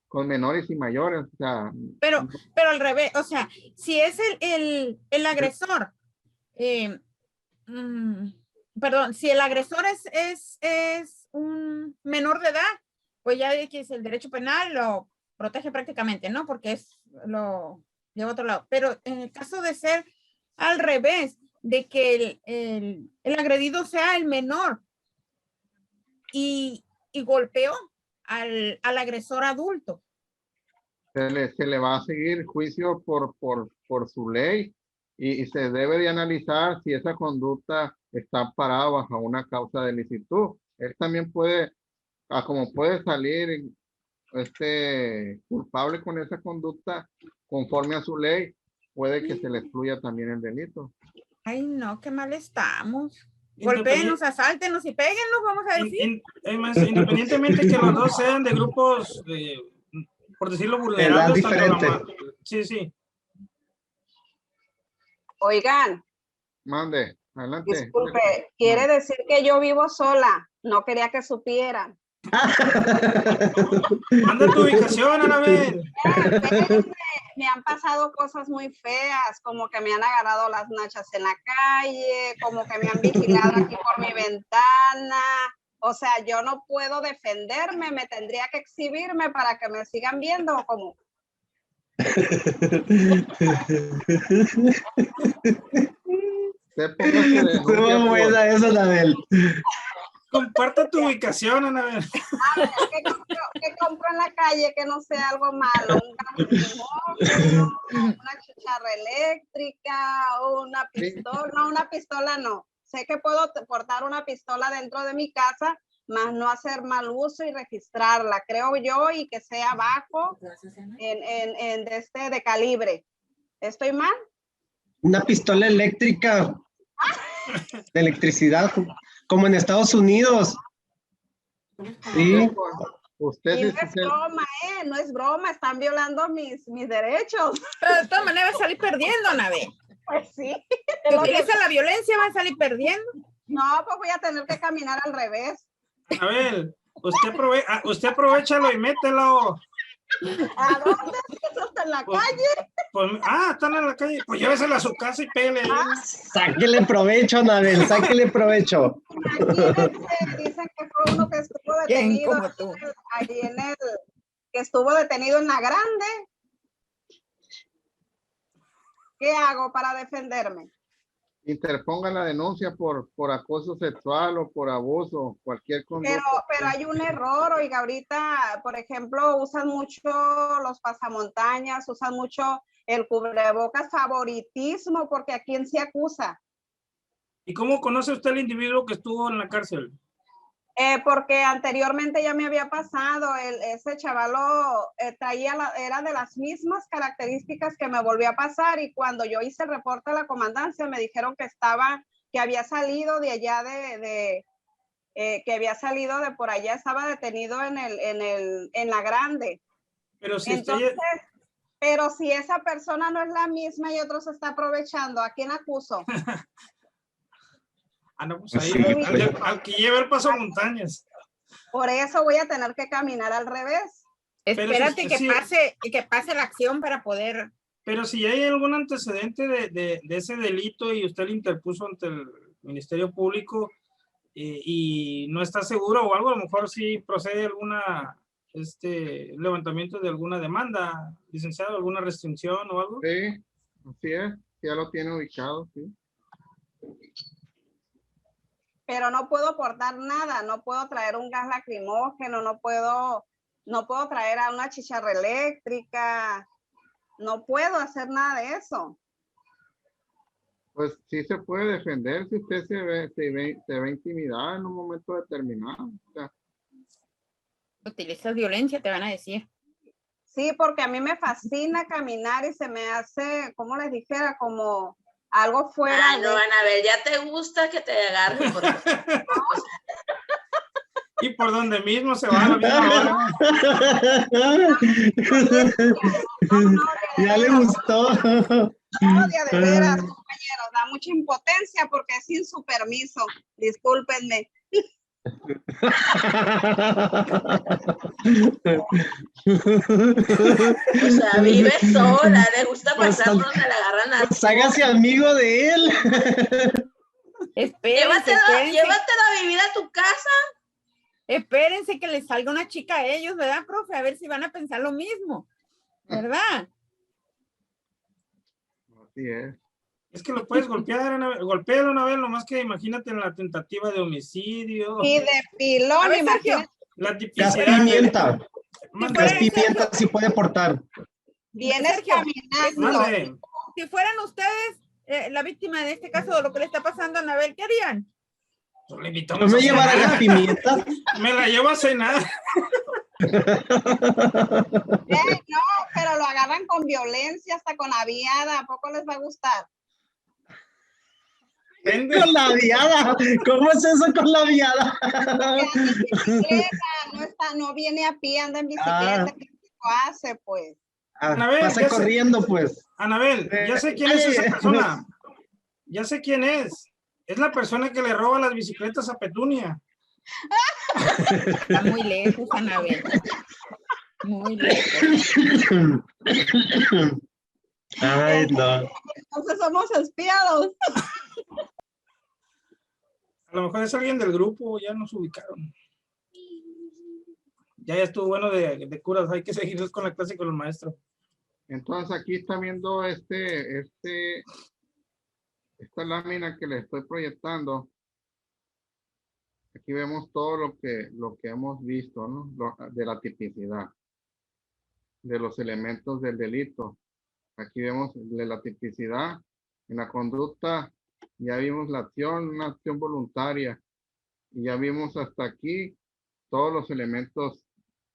con menores y mayores, o sea. pero al revés, o sea, si es el agresor, perdón, si el agresor es un menor de edad, pues ya de que es el derecho penal lo protege prácticamente, ¿no? Porque lo lleva a otro lado. Pero en el caso de ser al revés, de que el agredido sea el menor y golpeó al agresor adulto. Se le va a seguir juicio por su ley y se debe de analizar si esa conducta está parada bajo una causa de licitud. Él también puede, como puede salir culpable con esa conducta conforme a su ley, puede que se le excluya también el delito. Ay, no, qué mal estamos. Golpéenos, asáltenos y péguennos, vamos a decir. Independientemente que los dos sean de grupos, por decirlo, vulnerables. Sí, sí. Oigan. Mande, adelante. Disculpe, quiere decir que yo vivo sola. No quería que supieran. Manda tu ubicación, Anabel. Me han pasado cosas muy feas, como que me han agarrado las nachas en la calle, como que me han vigilado aquí por mi ventana. O sea, yo no puedo defenderme, me tendría que exhibirme para que me sigan viendo, ¿o cómo? ¿Cómo buena eso, Anabel? Comparta tu ubicación, Anabel. ¿Qué compro en la calle que no sea algo malo? Un gas, una chicharra eléctrica, una pistola. No, una pistola no. Sé que puedo portar una pistola dentro de mi casa, más no hacer mal uso y registrarla, creo yo, y que sea bajo de calibre. ¿Estoy mal? Una pistola eléctrica de electricidad, como en Estados Unidos. Sí. Usted y no es broma, no es broma, están violando mis derechos. Pero de todas maneras va a salir perdiendo, Anabel. Pues sí. Si utiliza la violencia, va a salir perdiendo. No, pues voy a tener que caminar al revés. Anabel, usted aprovechalo y mételo. ¿A dónde? ¿Eso está en la calle? Están en la calle. Pues llévesela a su casa y pégale. Sáquele provecho, Anabel, sáquele provecho. Dicen que fue uno que estuvo detenido. Como tú. Allí que estuvo detenido en la Grande. ¿Qué hago para defenderme? Interpongan la denuncia por acoso sexual o por abuso, cualquier conducta. Pero hay un error, oiga, ahorita, por ejemplo, usan mucho los pasamontañas, usan mucho el cubrebocas, favoritismo, porque ¿a quién se acusa? ¿Y cómo conoce usted al individuo que estuvo en la cárcel? Porque anteriormente ya me había pasado, ese chavalo era de las mismas características que me volvió a pasar, y cuando yo hice el reporte a la comandancia me dijeron que había salido de allá que había salido de por allá, estaba detenido en la Grande. Pero si entonces, pero si esa persona no es la misma y otro se está aprovechando, ¿a quién acuso? No, pues ahí, al que lleva el paso montañas. Por eso voy a tener que caminar al revés. Espérate que pase la acción para poder. Pero si hay algún antecedente de ese delito y usted lo interpuso ante el Ministerio Público y no está seguro o algo, a lo mejor sí procede alguna levantamiento de alguna demanda, licenciado, alguna restricción o algo. Sí, así es, ya lo tiene ubicado, sí. Pero no puedo portar nada, no puedo traer un gas lacrimógeno, no puedo traer a una chicharra eléctrica, no puedo hacer nada de eso. Pues sí se puede defender si usted se ve intimidada en un momento determinado. O sea, Utilizas violencia, te van a decir. Sí, porque a mí me fascina caminar y se me hace, como les dijera, como algo fuera Ay, no, Anabel, ya te gusta que te agarren. Y por donde mismo se va a la misma hora. Ya le gustó. Odia de veras, compañeros, da mucha impotencia porque es sin su permiso. Discúlpenme. O sea, vive sola, le gusta pasar por donde la agarran a Pues hágase amigo de él. Espérense, Llévatela a vivir a tu casa. espérense que les salga una chica a ellos, ¿verdad, profe? A ver si van a pensar lo mismo, ¿verdad? así es. Es que lo puedes golpear, Anabel. Golpéalo, Anabel, nomás que imagínate en la tentativa de homicidio. Y de A pilón, ver, Sergio, imagínate. La Gas tipicidad. pimienta. Mande, Gas pimienta sí puede portar. Vienes Sergio, caminando. mande. si fueran ustedes la víctima de este caso de lo que le está pasando a Anabel, ¿qué harían? Pues le ¿No invitamos me a llevara cenar. gas pimienta? Me la llevo a cenar. No, pero lo agarran con violencia, hasta con aviada. ¿A poco les va a gustar? Vende. Con la viada. ¿Cómo es eso con la viada? No viene a pie, anda en bicicleta. ¿Qué lo hace, pues? Anabel, Pasa ya sé. corriendo, pues. Anabel, ya sé quién es esa persona. Ya sé quién es. Es la persona que le roba las bicicletas a Petunia. Está muy lejos, Anabel. Muy lejos. Ay, no. Entonces somos espiados. A lo mejor es alguien del grupo, ya nos ubicaron. Ya estuvo bueno de curas, hay que seguir con la clase con los maestros. Entonces aquí está viendo esta lámina que le estoy proyectando. Aquí vemos todo lo que hemos visto, ¿no? De la tipicidad, de los elementos del delito. Aquí vemos de la tipicidad. En la conducta ya vimos la acción, una acción voluntaria. Y ya vimos hasta aquí todos los elementos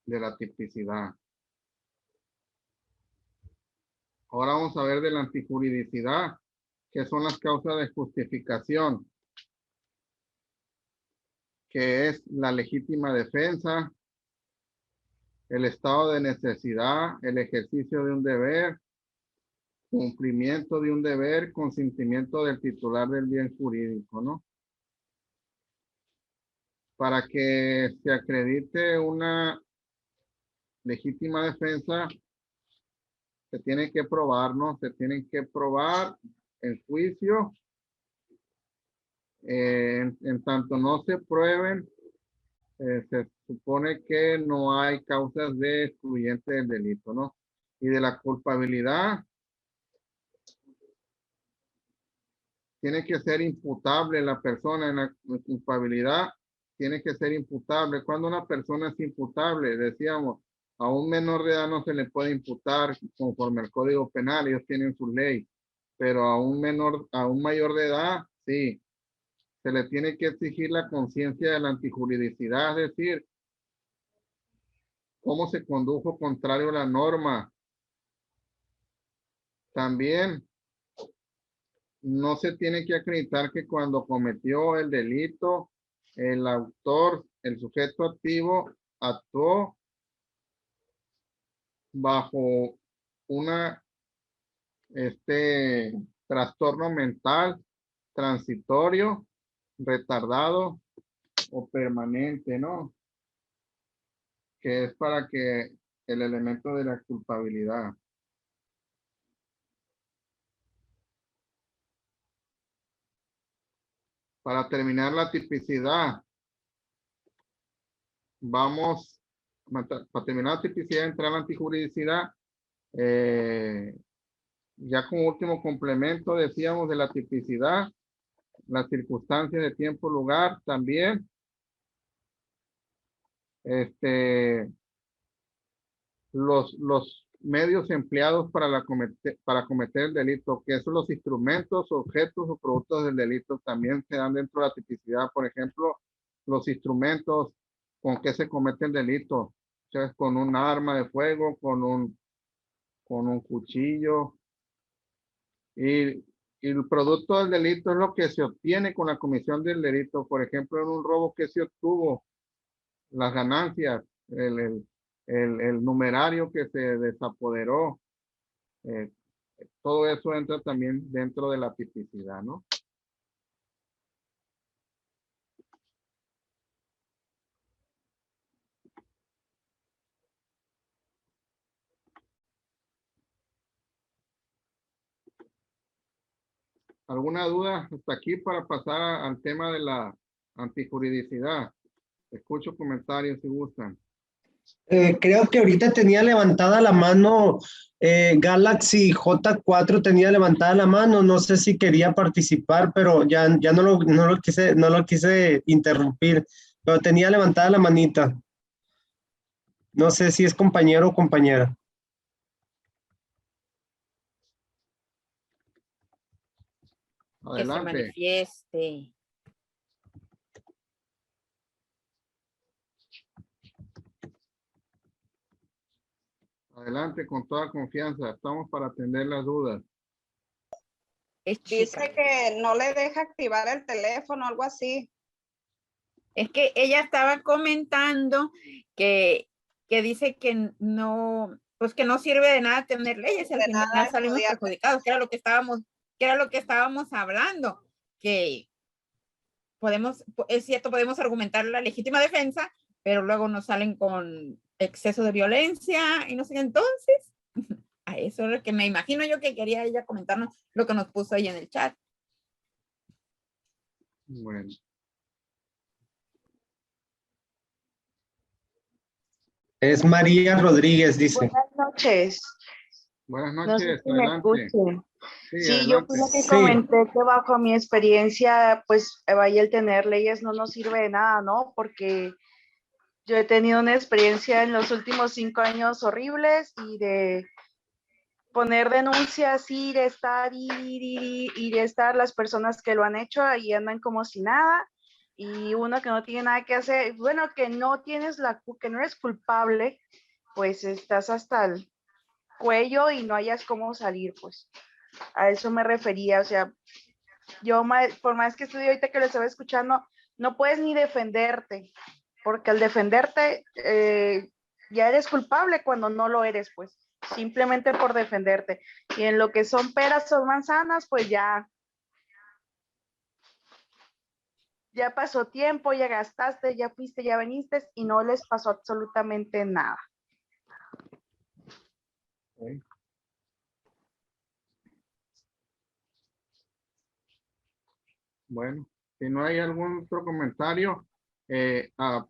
de la tipicidad. Ahora vamos a ver de la antijuridicidad, que son las causas de justificación, que es la legítima defensa, el estado de necesidad, el ejercicio de un deber, cumplimiento de un deber, consentimiento del titular del bien jurídico, ¿no? Para que se acredite una legítima defensa, se tiene que probar, ¿no? Se tienen que probar en juicio. En tanto no se prueben, se supone que no hay causas de excluyente del delito, ¿no? Y de la culpabilidad, tiene que ser imputable la persona en la culpabilidad, tiene que ser imputable. Cuando una persona es imputable, decíamos, a un menor de edad no se le puede imputar conforme al Código Penal, ellos tienen su ley, pero a un mayor de edad, sí, se le tiene que exigir la conciencia de la antijuridicidad, es decir, cómo se condujo contrario a la norma. También no se tiene que acreditar que cuando cometió el delito, el autor, el sujeto activo, actuó bajo una trastorno mental transitorio, retardado o permanente, ¿no? Que es para que el elemento de la culpabilidad. Para terminar la tipicidad, vamos, para terminar la tipicidad, entrar a la antijuridicidad, ya como último complemento decíamos de la tipicidad, las circunstancias de tiempo, lugar también. Los medios empleados para cometer el delito, que son los instrumentos, objetos o productos del delito también se dan dentro de la tipicidad. Por ejemplo, los instrumentos con que se comete el delito, o sea, con un arma de fuego, con un cuchillo. Y el producto del delito es lo que se obtiene con la comisión del delito. Por ejemplo, en un robo que se obtuvo, las ganancias, el numerario que se desapoderó, todo eso entra también dentro de la tipicidad, ¿no? ¿Alguna duda hasta aquí para pasar al tema de la antijuridicidad? Escucho comentarios si gustan. Creo que ahorita tenía levantada la mano Galaxy J4 tenía levantada la mano, no sé si quería participar, pero ya no lo quise interrumpir, pero tenía levantada la manita. No sé si es compañero o compañera. Que se Adelante. manifieste. Adelante con toda confianza. Estamos para atender las dudas. Es Dice chica. que no le deja activar el teléfono, algo así. Es que ella estaba comentando que dice que no, pues que no sirve de nada tener leyes, al De final nada salimos estudiar. perjudicados, que era lo que estábamos hablando, que podemos, es cierto, podemos argumentar la legítima defensa, pero luego nos salen con exceso de violencia y no sé, entonces, a eso es lo que me imagino yo que quería ella comentarnos lo que nos puso ahí en el chat. Bueno. Es María Rodríguez, dice. Buenas noches. Buenas No sé noches. si me Adelante. escuchen. Sí, Sí, yo adelante. fui la que Sí. comenté que bajo mi experiencia, pues vaya el tener leyes no nos sirve de nada, ¿no? Porque yo he tenido una experiencia en los últimos 5 años horribles y de poner denuncias, ir, estar, y de estar las personas que lo han hecho ahí andan como si nada y uno que no tiene nada que hacer, bueno, que no tienes que no eres culpable, pues estás hasta el cuello y no hayas cómo salir, pues a eso me refería, o sea, yo por más que estudié ahorita que lo estaba escuchando, no puedes ni defenderte, porque al defenderte ya eres culpable cuando no lo eres, pues, simplemente por defenderte. Y en lo que son peras o manzanas, pues ya pasó tiempo, ya gastaste, ya fuiste, ya viniste y no les pasó absolutamente nada. Okay. Bueno, si no hay algún otro comentario,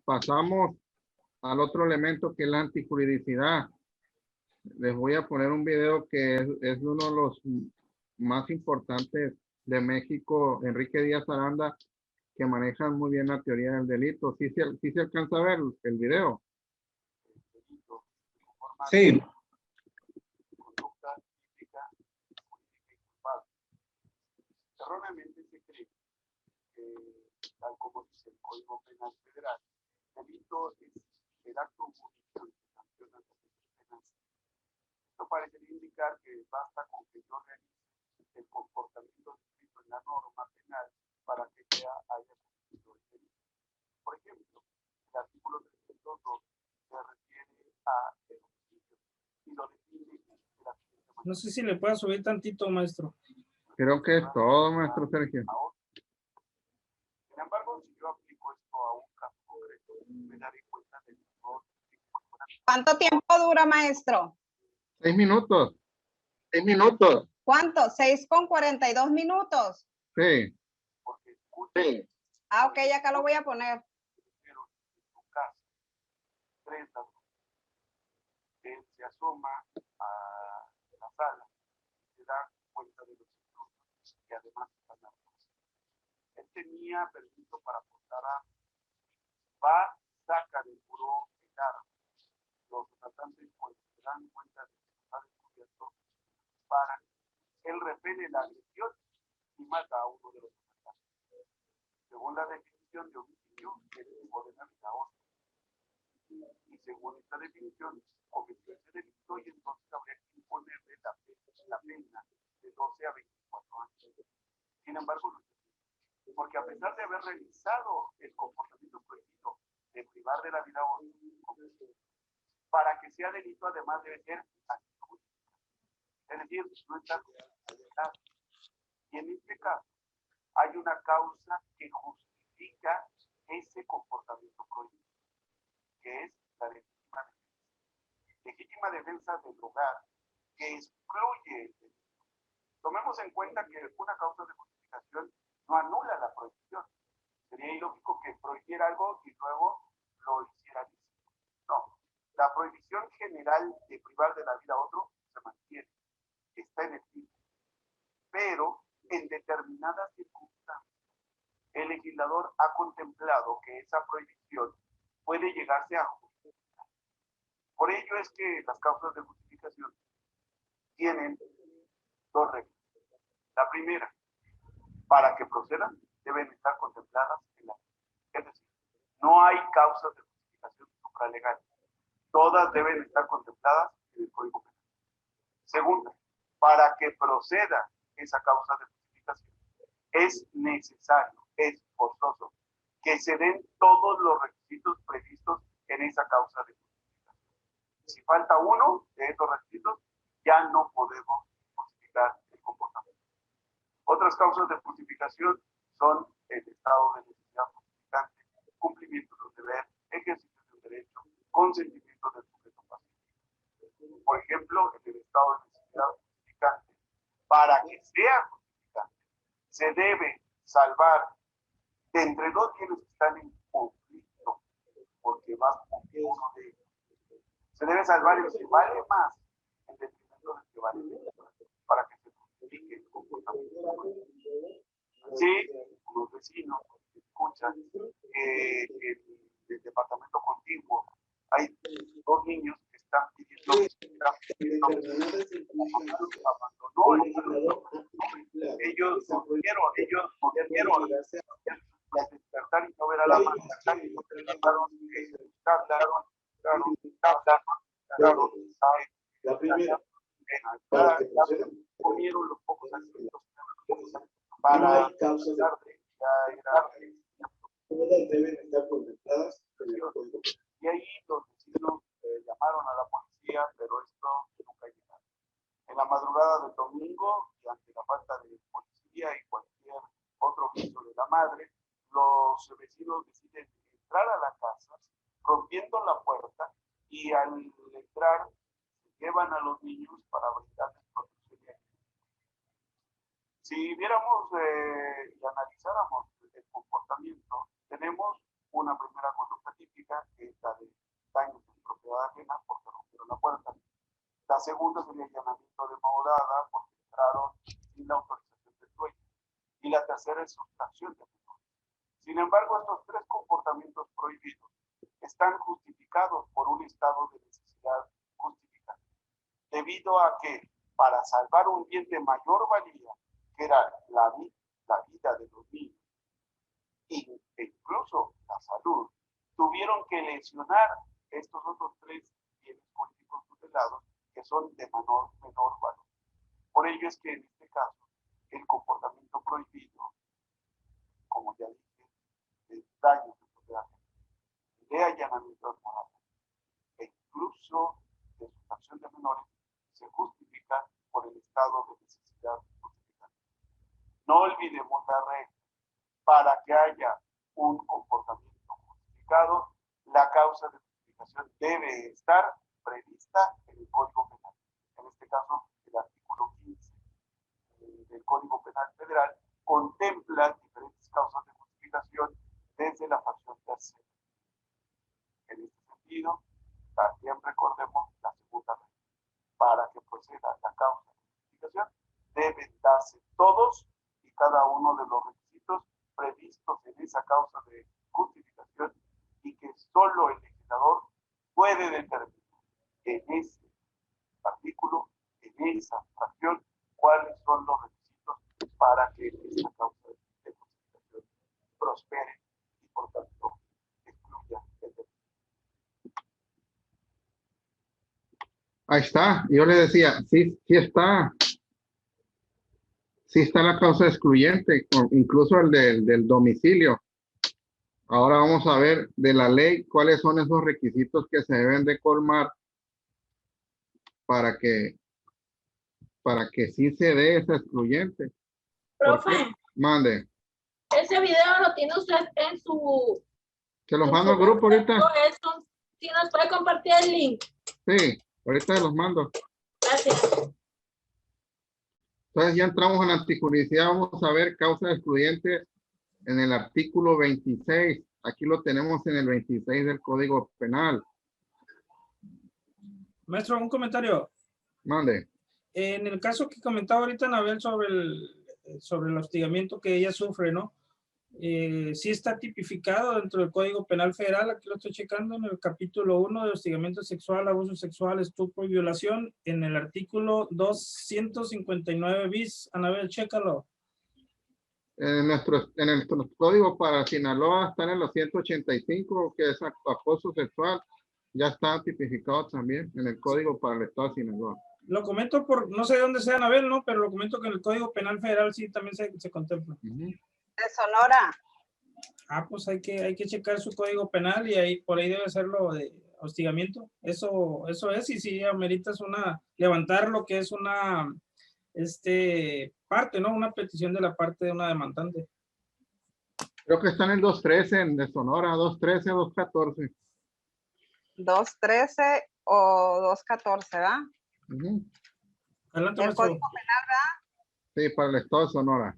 pasamos al otro elemento que es la antijuridicidad. Les voy a poner un video que es uno de los más importantes de México, Enrique Díaz Aranda, que manejan muy bien la teoría del delito. ¿Sí se alcanza a ver el video? Sí. Conducta típica, jurídica y culpable. Erróneamente se cree que, tal como dice el Código Penal Federal, delito es el acto jurídico que sanciona la pena. Esto parece indicar que basta con que yo realice el comportamiento descrito en la norma penal para que ya haya cometido el delito. Por ejemplo, el artículo 302 se refiere a el homicidio y lo define de la siguiente manera. No sé si le pueda subir tantito, maestro. Creo que es todo, maestro Sergio. Sin embargo, si yo aplico esto a un caso concreto, me daré cuenta del error. ¿Cuánto tiempo dura, maestro? 6 minutos. 6 minutos. ¿Cuánto? 6:42 minutos. Sí. Porque escuche, Ah, ok, acá lo voy a poner. pero en su caso, 3 él se asoma a la sala y se da cuenta de los intrusos que además están armados. Él tenía permiso para portar armas. Va, saca del buró el arma. Los tratantes pues se dan cuenta de que según esta definición, cometió ese delito y entonces habría que imponerle la pena de 12 a 24 años. Sin embargo, no es así, porque a pesar de haber realizado el comportamiento prohibido de privar de la vida a otro, para que sea delito además debe ser actitud. Es decir, no está justificado. Y en este caso, hay una causa que justifica ese comportamiento prohibido, que es la legítima defensa. Legítima defensa del hogar que excluye el delito. Tomemos en cuenta que una causa de justificación no anula la prohibición. Sería ilógico que prohibiera algo y luego lo hiciera lícito. No, la prohibición general de privar de la vida a otro se mantiene, está en el título. Pero en determinadas circunstancias, el legislador ha contemplado que esa prohibición puede llegarse a justificar. Por ello es que las causas de justificación tienen dos reglas. La primera, para que procedan, deben estar contempladas en la ley. Es decir, no hay causas de justificación supralegales. Todas deben estar contempladas en el Código Penal. Segunda, para que proceda esa causa de justificación, es necesario, es forzoso, que se den todos los requisitos previstos en esa causa de justificación. Si falta uno de estos requisitos, ya no podemos justificar el comportamiento. Otras causas de justificación son el estado de necesidad justificante, cumplimiento de un deber, ejercicio de un derecho, consentimiento del sujeto pasivo. Por ejemplo, en el estado de necesidad justificante, para que sea justificante, se debe salvar de entre dos bienes que están en conflicto, porque va a cumplir uno de ellos. Se debe salvar el que vale más en detrimento del que vale menos, para que se justifique el comportamiento. Sí, los vecinos escuchan que en el departamento contiguo hay dos niños que están pidiendo abandonó ellos pudieron despertar y no ver a la madre, la primera comieron los pocos alimentos para causas deben estar contempladas en el código. Y ahí los vecinos llamaron a la policía, pero esto nunca llegaron. En la madrugada del domingo, y ante la falta de policía y cualquier otro visto de la madre, los vecinos deciden entrar a la casa, rompiendo la puerta, y al entrar llevan a los niños para brindarles protección y ayuda. Si viéramos y analizáramos el comportamiento, tenemos una primera conducta típica, que es la de daños en propiedad ajena, porque rompieron la puerta. La segunda sería allanamiento de morada, porque entraron sin la autorización del dueño. Y la tercera es sustracción de menores. Sin embargo, estos tres comportamientos prohibidos están justificados por un estado de necesidad justificada, debido a que para salvar un bien de mayor valía, que era la vida de los niños, e incluso la salud, tuvieron que lesionar estos otros tres bienes políticos tutelados que son de menor valor. Por ello es que en este caso, el comportamiento prohibido, como ya dije, de daño de propiedad, de allanamiento de morada, e incluso de sustracción de menores, se justifica por el estado de necesidad justificada. No olvidemos la regla. Para que haya un comportamiento justificado, la causa de justificación debe estar prevista en el Código Penal. En este caso, el artículo 15 del Código Penal Federal contempla diferentes causas de justificación desde la fracción tercera. En este sentido, también recordemos la segunda regla. Para que proceda la causa de justificación, deben darse todos y cada uno de los requisitos previstos en esa causa de justificación, y que solo el legislador puede determinar en ese artículo, en esa fracción, cuáles son los requisitos para que esta causa de justificación prospere y por tanto excluya el delito. Ahí está. Yo le decía, sí, sí está. Sí está la causa excluyente, incluso el del domicilio. Ahora vamos a ver de la ley cuáles son esos requisitos que se deben de colmar para que sí se dé esa excluyente. Profe, Mande. ese video lo tiene usted en su... Se los mando al grupo ahorita. Si nos puede compartir el link. Sí, ahorita se los mando. Gracias. Entonces ya entramos en la antijuricidad. Vamos a ver causa excluyente en el artículo 26. Aquí lo tenemos en el 26 del Código Penal. Maestro, un comentario. Mande. En el caso que comentaba ahorita Anabel sobre el hostigamiento que ella sufre, ¿no? Sí está tipificado dentro del Código Penal Federal, aquí lo estoy checando en el capítulo 1 de hostigamiento sexual, abuso sexual, estupro y violación, en el artículo 259 bis. Anabel, chécalo. En nuestro código para Sinaloa están en los 185, que es acoso sexual. Ya está tipificado también en el código para el estado de Sinaloa. Lo comento por, no sé de dónde sea Anabel, ¿no? Pero lo comento que en el Código Penal Federal sí también se contempla. De Sonora. Ah, pues hay que checar su código penal y ahí por ahí debe ser lo de hostigamiento. Eso es, y sí ameritas levantar lo que es una parte, ¿no? Una petición de la parte de una demandante. Creo que están en 213 de Sonora, 213, 214. 213 o 214, ¿verdad? Adelante, El maestro. Código Penal, ¿verdad? Sí, para el estado de Sonora.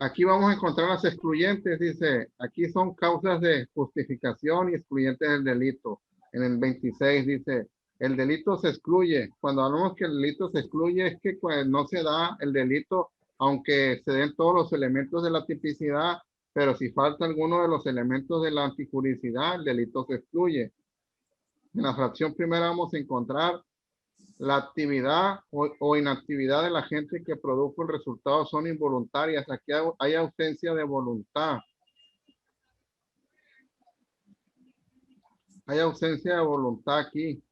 Aquí vamos a encontrar las excluyentes, dice, aquí son causas de justificación y excluyentes del delito. En el 26 dice, el delito se excluye. Cuando hablamos que el delito se excluye es que no se da el delito, aunque se den todos los elementos de la tipicidad, pero si falta alguno de los elementos de la antijuricidad, el delito se excluye. En la fracción primera vamos a encontrar la actividad o inactividad de la gente que produjo el resultado son involuntarias. Aquí hay ausencia de voluntad. Hay ausencia de voluntad aquí.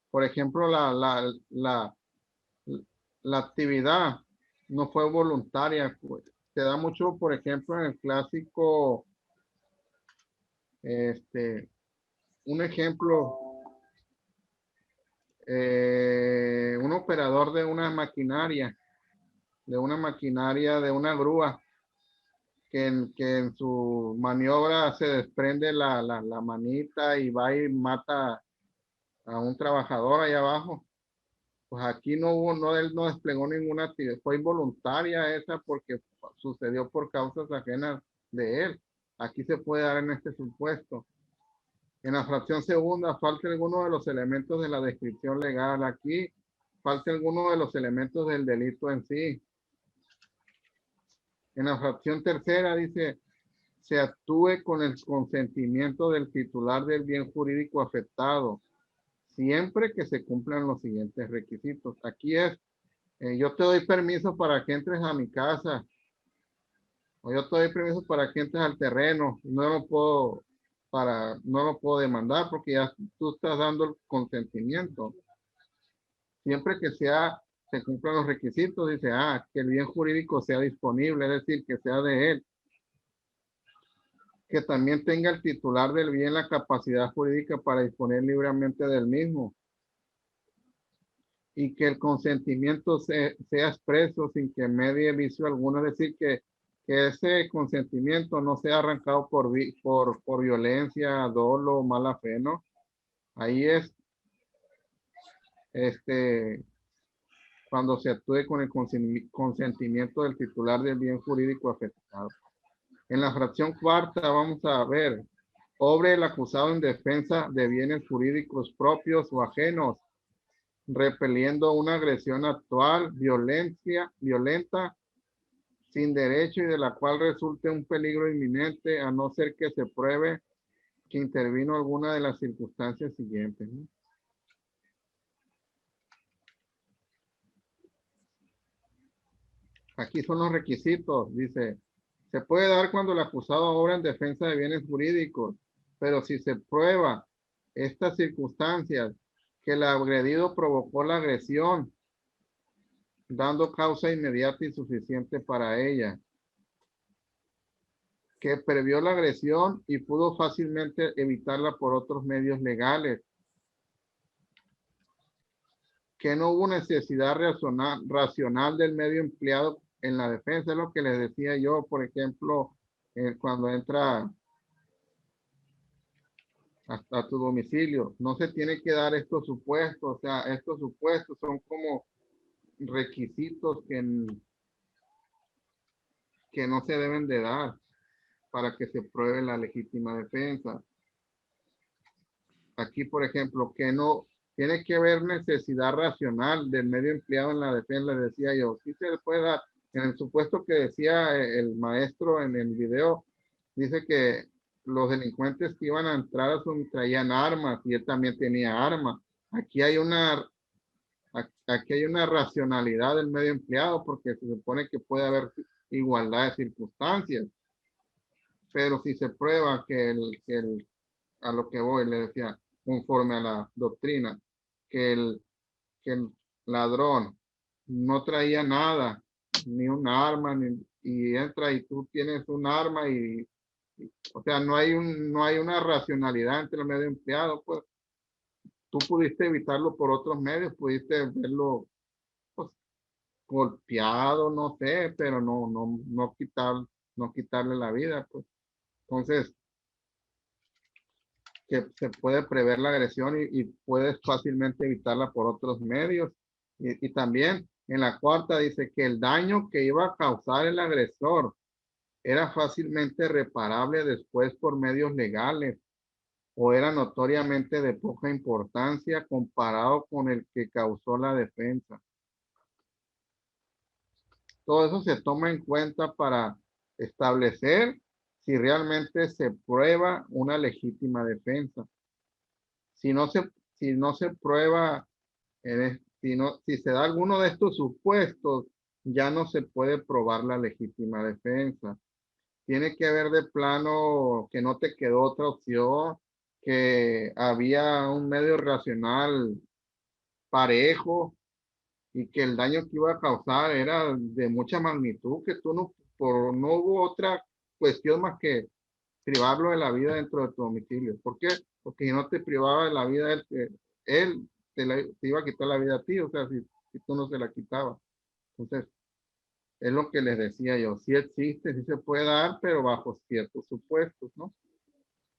Por ejemplo, la actividad no fue voluntaria. Se da mucho, por ejemplo, en el clásico, un ejemplo, un operador de una maquinaria, de una grúa, que en su maniobra se desprende la manita y va y mata a un trabajador allá abajo. Pues aquí él no desplegó ninguna actividad, fue involuntaria esa porque sucedió por causas ajenas de él. Aquí se puede dar en este supuesto. En la fracción segunda falta alguno de los elementos de la descripción legal. Aquí falta alguno de los elementos del delito en sí. En la fracción tercera dice, se actúe con el consentimiento del titular del bien jurídico afectado, siempre que se cumplan los siguientes requisitos. Aquí es, yo te doy permiso para que entres a mi casa, o yo te doy permiso para que entres al terreno, no lo puedo demandar porque ya tú estás dando el consentimiento. Siempre que se cumplan los requisitos, dice, que el bien jurídico sea disponible, es decir, que sea de él. Que también tenga el titular del bien la capacidad jurídica para disponer libremente del mismo. Y que el consentimiento sea expreso sin que medie vicio alguno, es decir, que ese consentimiento no sea arrancado por violencia, dolo, mala fe, ¿no? Ahí es cuando se actúe con el consentimiento del titular del bien jurídico afectado. En la fracción cuarta vamos a ver, obre el acusado en defensa de bienes jurídicos propios o ajenos, repeliendo una agresión actual, violenta, sin derecho y de la cual resulte un peligro inminente, a no ser que se pruebe que intervino alguna de las circunstancias siguientes, ¿no? Aquí son los requisitos, dice, se puede dar cuando el acusado obra en defensa de bienes jurídicos, pero si se prueba estas circunstancias, que el agredido provocó la agresión, dando causa inmediata y suficiente para ella, que previó la agresión y pudo fácilmente evitarla por otros medios legales, que no hubo necesidad racional del medio empleado en la defensa. Es lo que les decía yo, por ejemplo, cuando entra hasta tu domicilio, no se tiene que dar estos supuestos, o sea, estos supuestos son como requisitos que no se deben de dar para que se pruebe la legítima defensa. Aquí, por ejemplo, que no tiene que haber necesidad racional del medio empleado en la defensa, les decía yo. Sí se le puede dar, en el supuesto que decía el maestro en el video, dice que los delincuentes que iban a entrar a su traían armas y él también tenía armas. Aquí hay una racionalidad del medio empleado porque se supone que puede haber igualdad de circunstancias. Pero si se prueba que a lo que voy, le decía, conforme a la doctrina, que el ladrón no traía nada, ni un arma, y entra y tú tienes un arma o sea, no hay una racionalidad entre el medio empleado, pues tú pudiste evitarlo por otros medios, pudiste verlo pues, golpeado, no sé, pero no quitarle la vida, pues. Entonces, que se puede prever la agresión y puedes fácilmente evitarla por otros medios. Y también en la cuarta dice que el daño que iba a causar el agresor era fácilmente reparable después por medios legales o era notoriamente de poca importancia comparado con el que causó la defensa. Todo eso se toma en cuenta para establecer si realmente se prueba una legítima defensa. Si no se prueba, si se da alguno de estos supuestos, ya no se puede probar la legítima defensa. Tiene que haber de plano que no te quedó otra opción, que había un medio racional parejo y que el daño que iba a causar era de mucha magnitud, que tú no hubo otra cuestión más que privarlo de la vida dentro de tu domicilio. ¿Por qué? Porque si no te privaba de la vida, él te iba a quitar la vida a ti, o sea, si tú no se la quitabas. Entonces, es lo que les decía yo, sí existe, sí se puede dar, pero bajo ciertos supuestos, ¿no?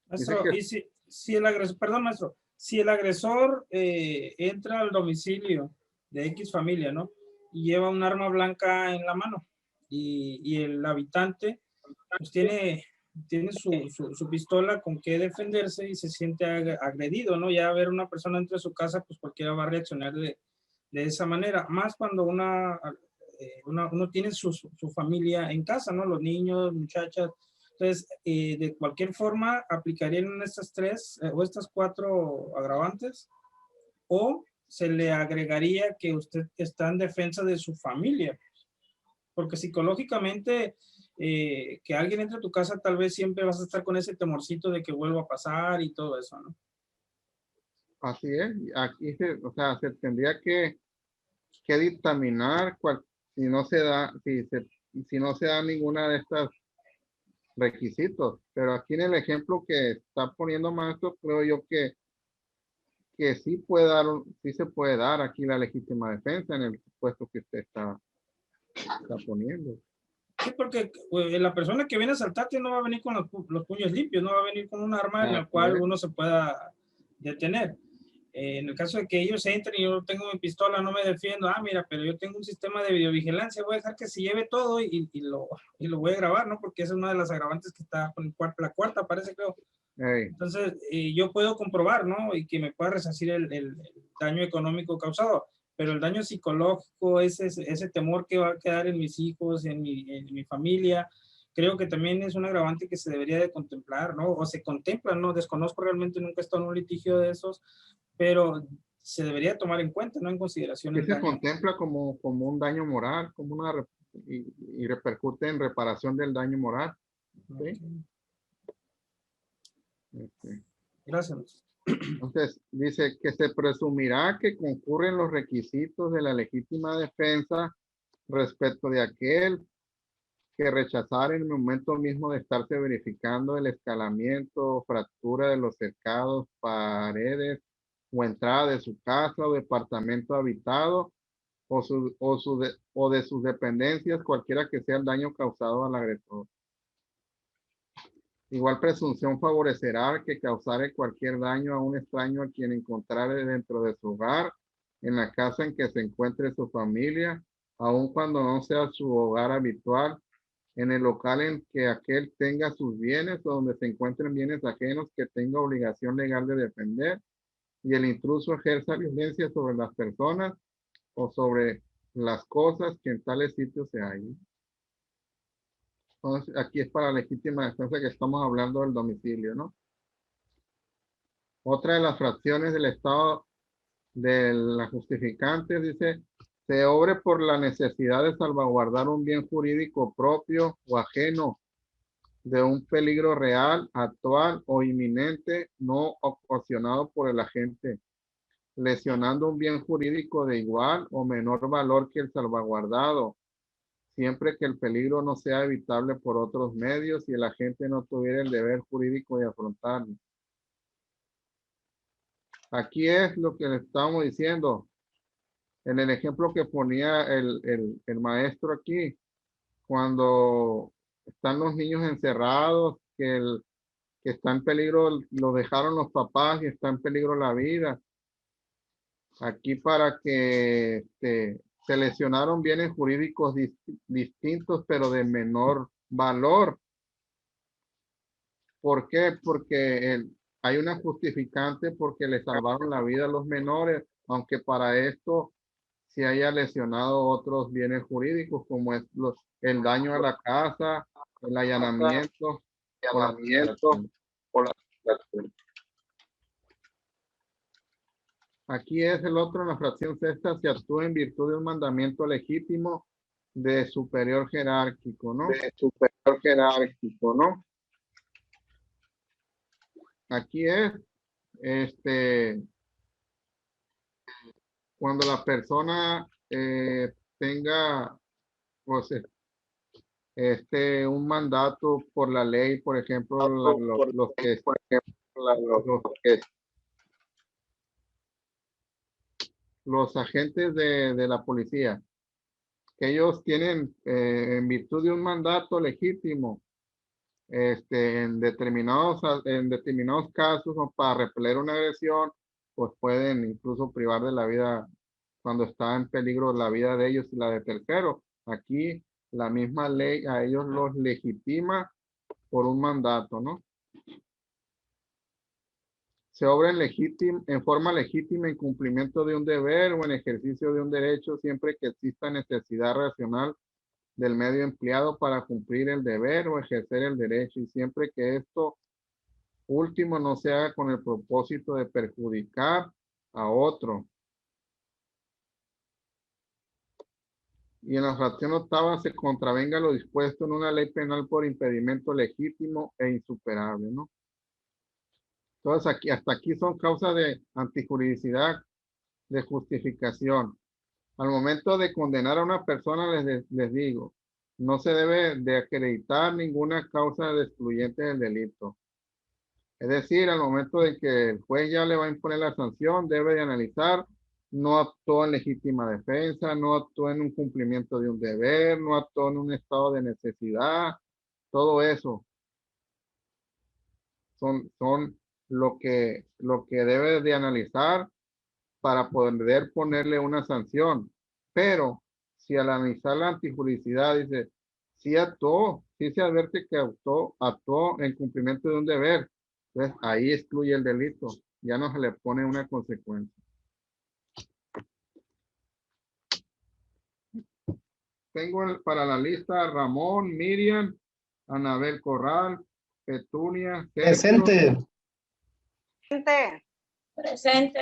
Maestro, y si el agresor, perdón, maestro, si el agresor entra al domicilio de X familia, ¿no? Y lleva un arma blanca en la mano y el habitante pues tiene su pistola con que defenderse y se siente agredido, ¿no? Ya ver una persona dentro de su casa, pues cualquiera va a reaccionar de esa manera, más cuando uno tiene su familia en casa, ¿no? Los niños, muchachas. Entonces, de cualquier forma, aplicarían estas tres o estas cuatro agravantes, o se le agregaría que usted está en defensa de su familia. Porque psicológicamente, que alguien entre a tu casa, tal vez siempre vas a estar con ese temorcito de que vuelva a pasar y todo eso, ¿no? Así es. Aquí o sea, se tendría que dictaminar si no se da ninguna de estas requisitos. Pero aquí en el ejemplo que está poniendo maestro, creo yo que sí se puede dar aquí la legítima defensa en el supuesto que usted está poniendo. Sí, porque la persona que viene a asaltarte no va a venir con los puños limpios, no va a venir con un arma en la cual uno se pueda detener. En el caso de que ellos entren y yo tengo mi pistola, no me defiendo, mira, pero yo tengo un sistema de videovigilancia, voy a dejar que se lleve todo y lo voy a grabar, ¿no? Porque esa es una de las agravantes que está con la cuarta, parece, creo. Entonces, yo puedo comprobar, ¿no? Y que me pueda resarcir el daño económico causado, pero el daño psicológico, ese temor que va a quedar en mis hijos, en mi familia, creo que también es un agravante que se debería de contemplar, ¿no? O se contempla, ¿no? Desconozco realmente, nunca he estado en un litigio de esos, pero se debería tomar en cuenta, ¿no? En consideración. Que se contempla como un daño moral, y repercute en reparación del daño moral. ¿Sí? Gracias. Entonces, dice que se presumirá que concurren los requisitos de la legítima defensa respecto de aquel que rechazar en el momento mismo de estarse verificando el escalamiento o fractura de los cercados, paredes o entrada de su casa o departamento habitado o de sus dependencias, cualquiera que sea el daño causado al agresor. Igual presunción favorecerá que causare cualquier daño a un extraño a quien encontrare dentro de su hogar, en la casa en que se encuentre su familia, aun cuando no sea su hogar habitual, en el local en que aquel tenga sus bienes o donde se encuentren bienes ajenos que tenga obligación legal de defender, y el intruso ejerza violencia sobre las personas o sobre las cosas que en tales sitios se hallen. Entonces, aquí es para legítima defensa que estamos hablando del domicilio, ¿no? Otra de las fracciones del estado de la justificante dice, se obre por la necesidad de salvaguardar un bien jurídico propio o ajeno de un peligro real, actual o inminente, no ocasionado por el agente, lesionando un bien jurídico de igual o menor valor que el salvaguardado, siempre que el peligro no sea evitable por otros medios y el agente no tuviera el deber jurídico de afrontarlo. Aquí es lo que le estamos diciendo. En el ejemplo que ponía el maestro aquí, cuando están los niños encerrados, que está en peligro, lo dejaron los papás y está en peligro la vida. Aquí para que se lesionaron bienes jurídicos distintos, pero de menor valor. ¿Por qué? Porque hay una justificante porque le salvaron la vida a los menores, aunque para esto se haya lesionado otros bienes jurídicos, como es el daño a la casa, el allanamiento. Aquí es el otro en la fracción sexta, se actúa en virtud de un mandamiento legítimo de superior jerárquico, ¿no? De superior jerárquico, ¿no? Aquí es, cuando la persona tenga, pues, un mandato por la ley, por ejemplo, los agentes de la policía, que ellos tienen en virtud de un mandato legítimo, en determinados casos o para repeler una agresión, pues pueden incluso privar de la vida cuando está en peligro la vida de ellos y la de terceros. Aquí la misma ley a ellos los legitima por un mandato, ¿no? Se obra en forma legítima en cumplimiento de un deber o en ejercicio de un derecho siempre que exista necesidad racional del medio empleado para cumplir el deber o ejercer el derecho y siempre que esto último no se haga con el propósito de perjudicar a otro. Y en la fracción octava se contravenga lo dispuesto en una ley penal por impedimento legítimo e insuperable, ¿no? Entonces, hasta aquí son causas de antijuridicidad, de justificación. Al momento de condenar a una persona, les digo, no se debe de acreditar ninguna causa de excluyente del delito. Es decir, al momento de que el juez ya le va a imponer la sanción, debe de analizar, no actuó en legítima defensa, no actuó en un cumplimiento de un deber, no actuó en un estado de necesidad, todo eso son lo que debe de analizar para poder ponerle una sanción. Pero si al analizar la antijuridicidad dice, sí actuó, sí se advierte que actuó en cumplimiento de un deber, entonces ahí excluye el delito, ya no se le pone una consecuencia. Tengo para la lista Ramón, Miriam, Anabel Corral, Petunia, Presente. Presente.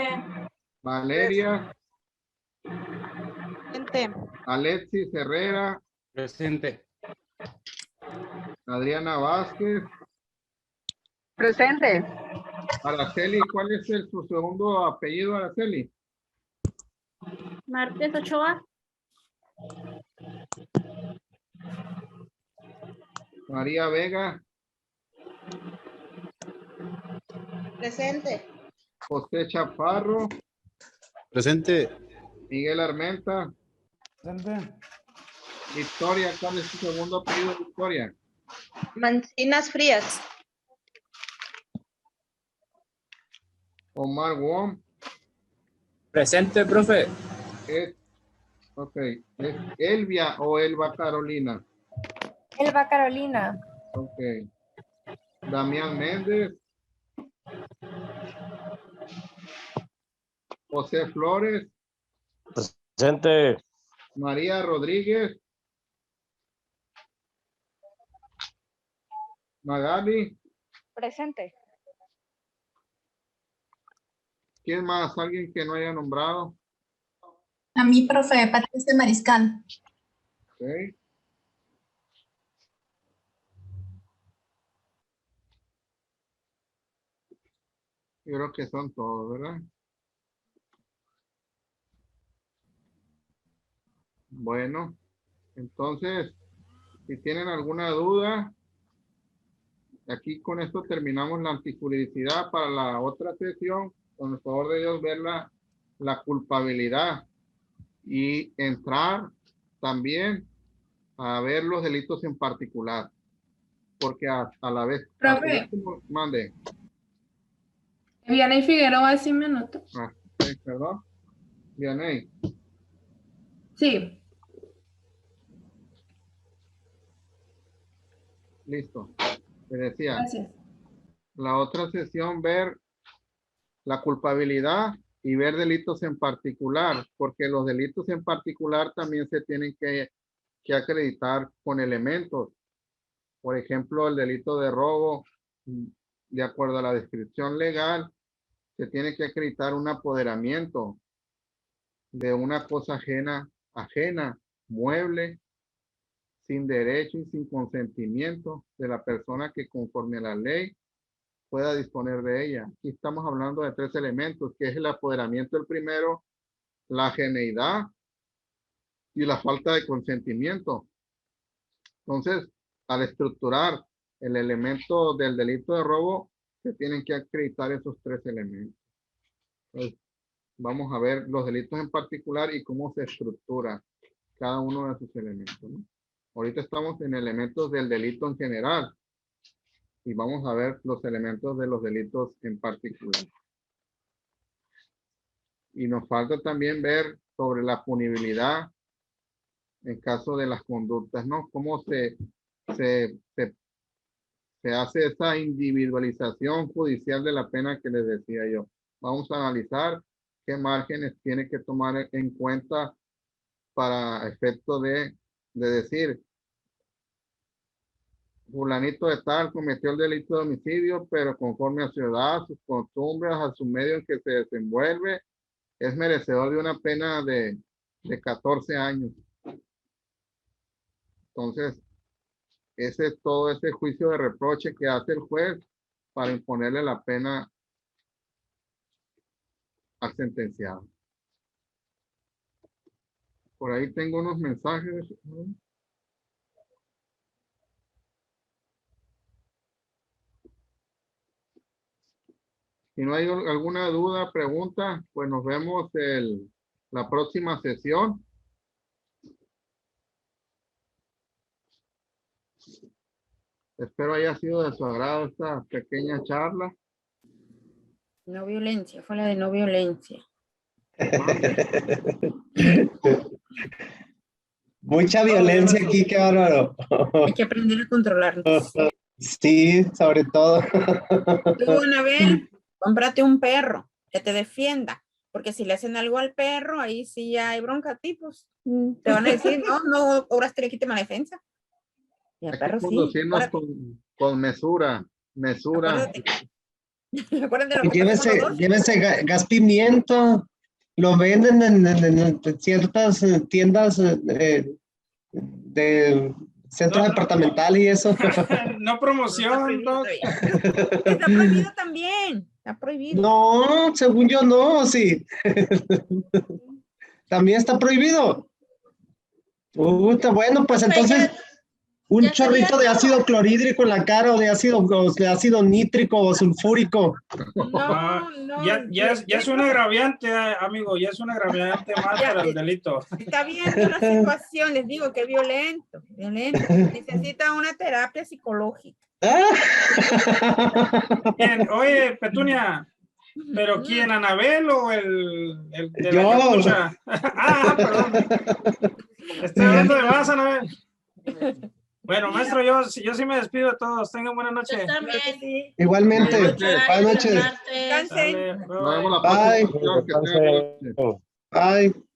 Valeria, Presente. Alexis Herrera, Presente. Adriana Vázquez, Presente. Araceli, ¿cuál es su segundo apellido, Araceli? Márquez Ochoa. María Vega. Presente. José Chaparro. Presente. Miguel Armenta. Presente. Victoria, ¿cuál es su segundo apellido, Victoria? Mancinas Frías. Omar Wong. Presente, profe. Ok. ¿Es Elvia o Elba Carolina? Elba Carolina. Ok. Damián Méndez. José Flores. Presente. María Rodríguez. Magali. Presente. ¿Quién más? ¿Alguien que no haya nombrado? A mí, profe, Patricia Mariscal. Ok. Yo creo que son todos, ¿verdad? Bueno, entonces, si tienen alguna duda, aquí con esto terminamos la antijuridicidad. Para la otra sesión, con el favor de Dios, ver la culpabilidad y entrar también a ver los delitos en particular. Porque a la vez... Profe. Mande. Vianey Figueroa, sí me anoto. Perdón. Vianey. Sí. Listo. Te decía. Gracias. La otra sesión, ver la culpabilidad y ver delitos en particular, porque los delitos en particular también se tienen que acreditar con elementos. Por ejemplo, el delito de robo, de acuerdo a la descripción legal, se tiene que acreditar un apoderamiento de una cosa ajena, mueble, sin derecho y sin consentimiento de la persona que conforme a la ley pueda disponer de ella. Aquí estamos hablando de 3 elementos, que es el apoderamiento el primero, la ajeneidad y la falta de consentimiento. Entonces, al estructurar el elemento del delito de robo, se tienen que acreditar esos 3 elementos. Entonces, vamos a ver los delitos en particular y cómo se estructura cada uno de sus elementos, ¿no? Ahorita estamos en elementos del delito en general y vamos a ver los elementos de los delitos en particular. Y nos falta también ver sobre la punibilidad en caso de las conductas, ¿no? Cómo se hace esa individualización judicial de la pena que les decía yo. Vamos a analizar qué márgenes tiene que tomar en cuenta para efecto de decir, fulanito de tal cometió el delito de homicidio, pero conforme a su edad, sus costumbres, a su medio en que se desenvuelve, es merecedor de una pena de 14 años. Entonces, ese es todo ese juicio de reproche que hace el juez para imponerle la pena al sentenciado. Por ahí tengo unos mensajes. Si no hay alguna duda, pregunta, pues nos vemos la próxima sesión. Espero haya sido de su agrado esta pequeña charla. No violencia, fue la de no violencia. Mucha violencia aquí, qué bárbaro. Hay que aprender a controlarnos. Sí, sobre todo. Tú, Anabel, cómprate un perro que te defienda, porque si le hacen algo al perro, ahí sí ya hay bronca, tipos. Te van a decir, no, ahora te legítima defensa. Y al perro sí. Conducirnos con mesura. Llévese gas pimiento. Lo venden en ciertas tiendas de centros departamentales y eso. No promoción. Está prohibido también. Está prohibido. No, según yo no, sí. También está prohibido. Bueno, pues entonces un chorrito de ácido clorhídrico en la cara o de ácido nítrico o sulfúrico. Ya es un agraviante, amigo, ya es un agraviante más para el delito. Está viendo la situación, les digo que violento. Necesita una terapia psicológica. Bien, oye, Petunia, ¿pero quién, Anabel o el de la Yo. capucha? Perdón. Estoy hablando de más, Anabel. Bueno, maestro, yo sí me despido de todos. Tengan buena noche. Igualmente. Buenas noches. Descansen. Nos vemos la próxima. Bye. Que tengan buena noche. Bye.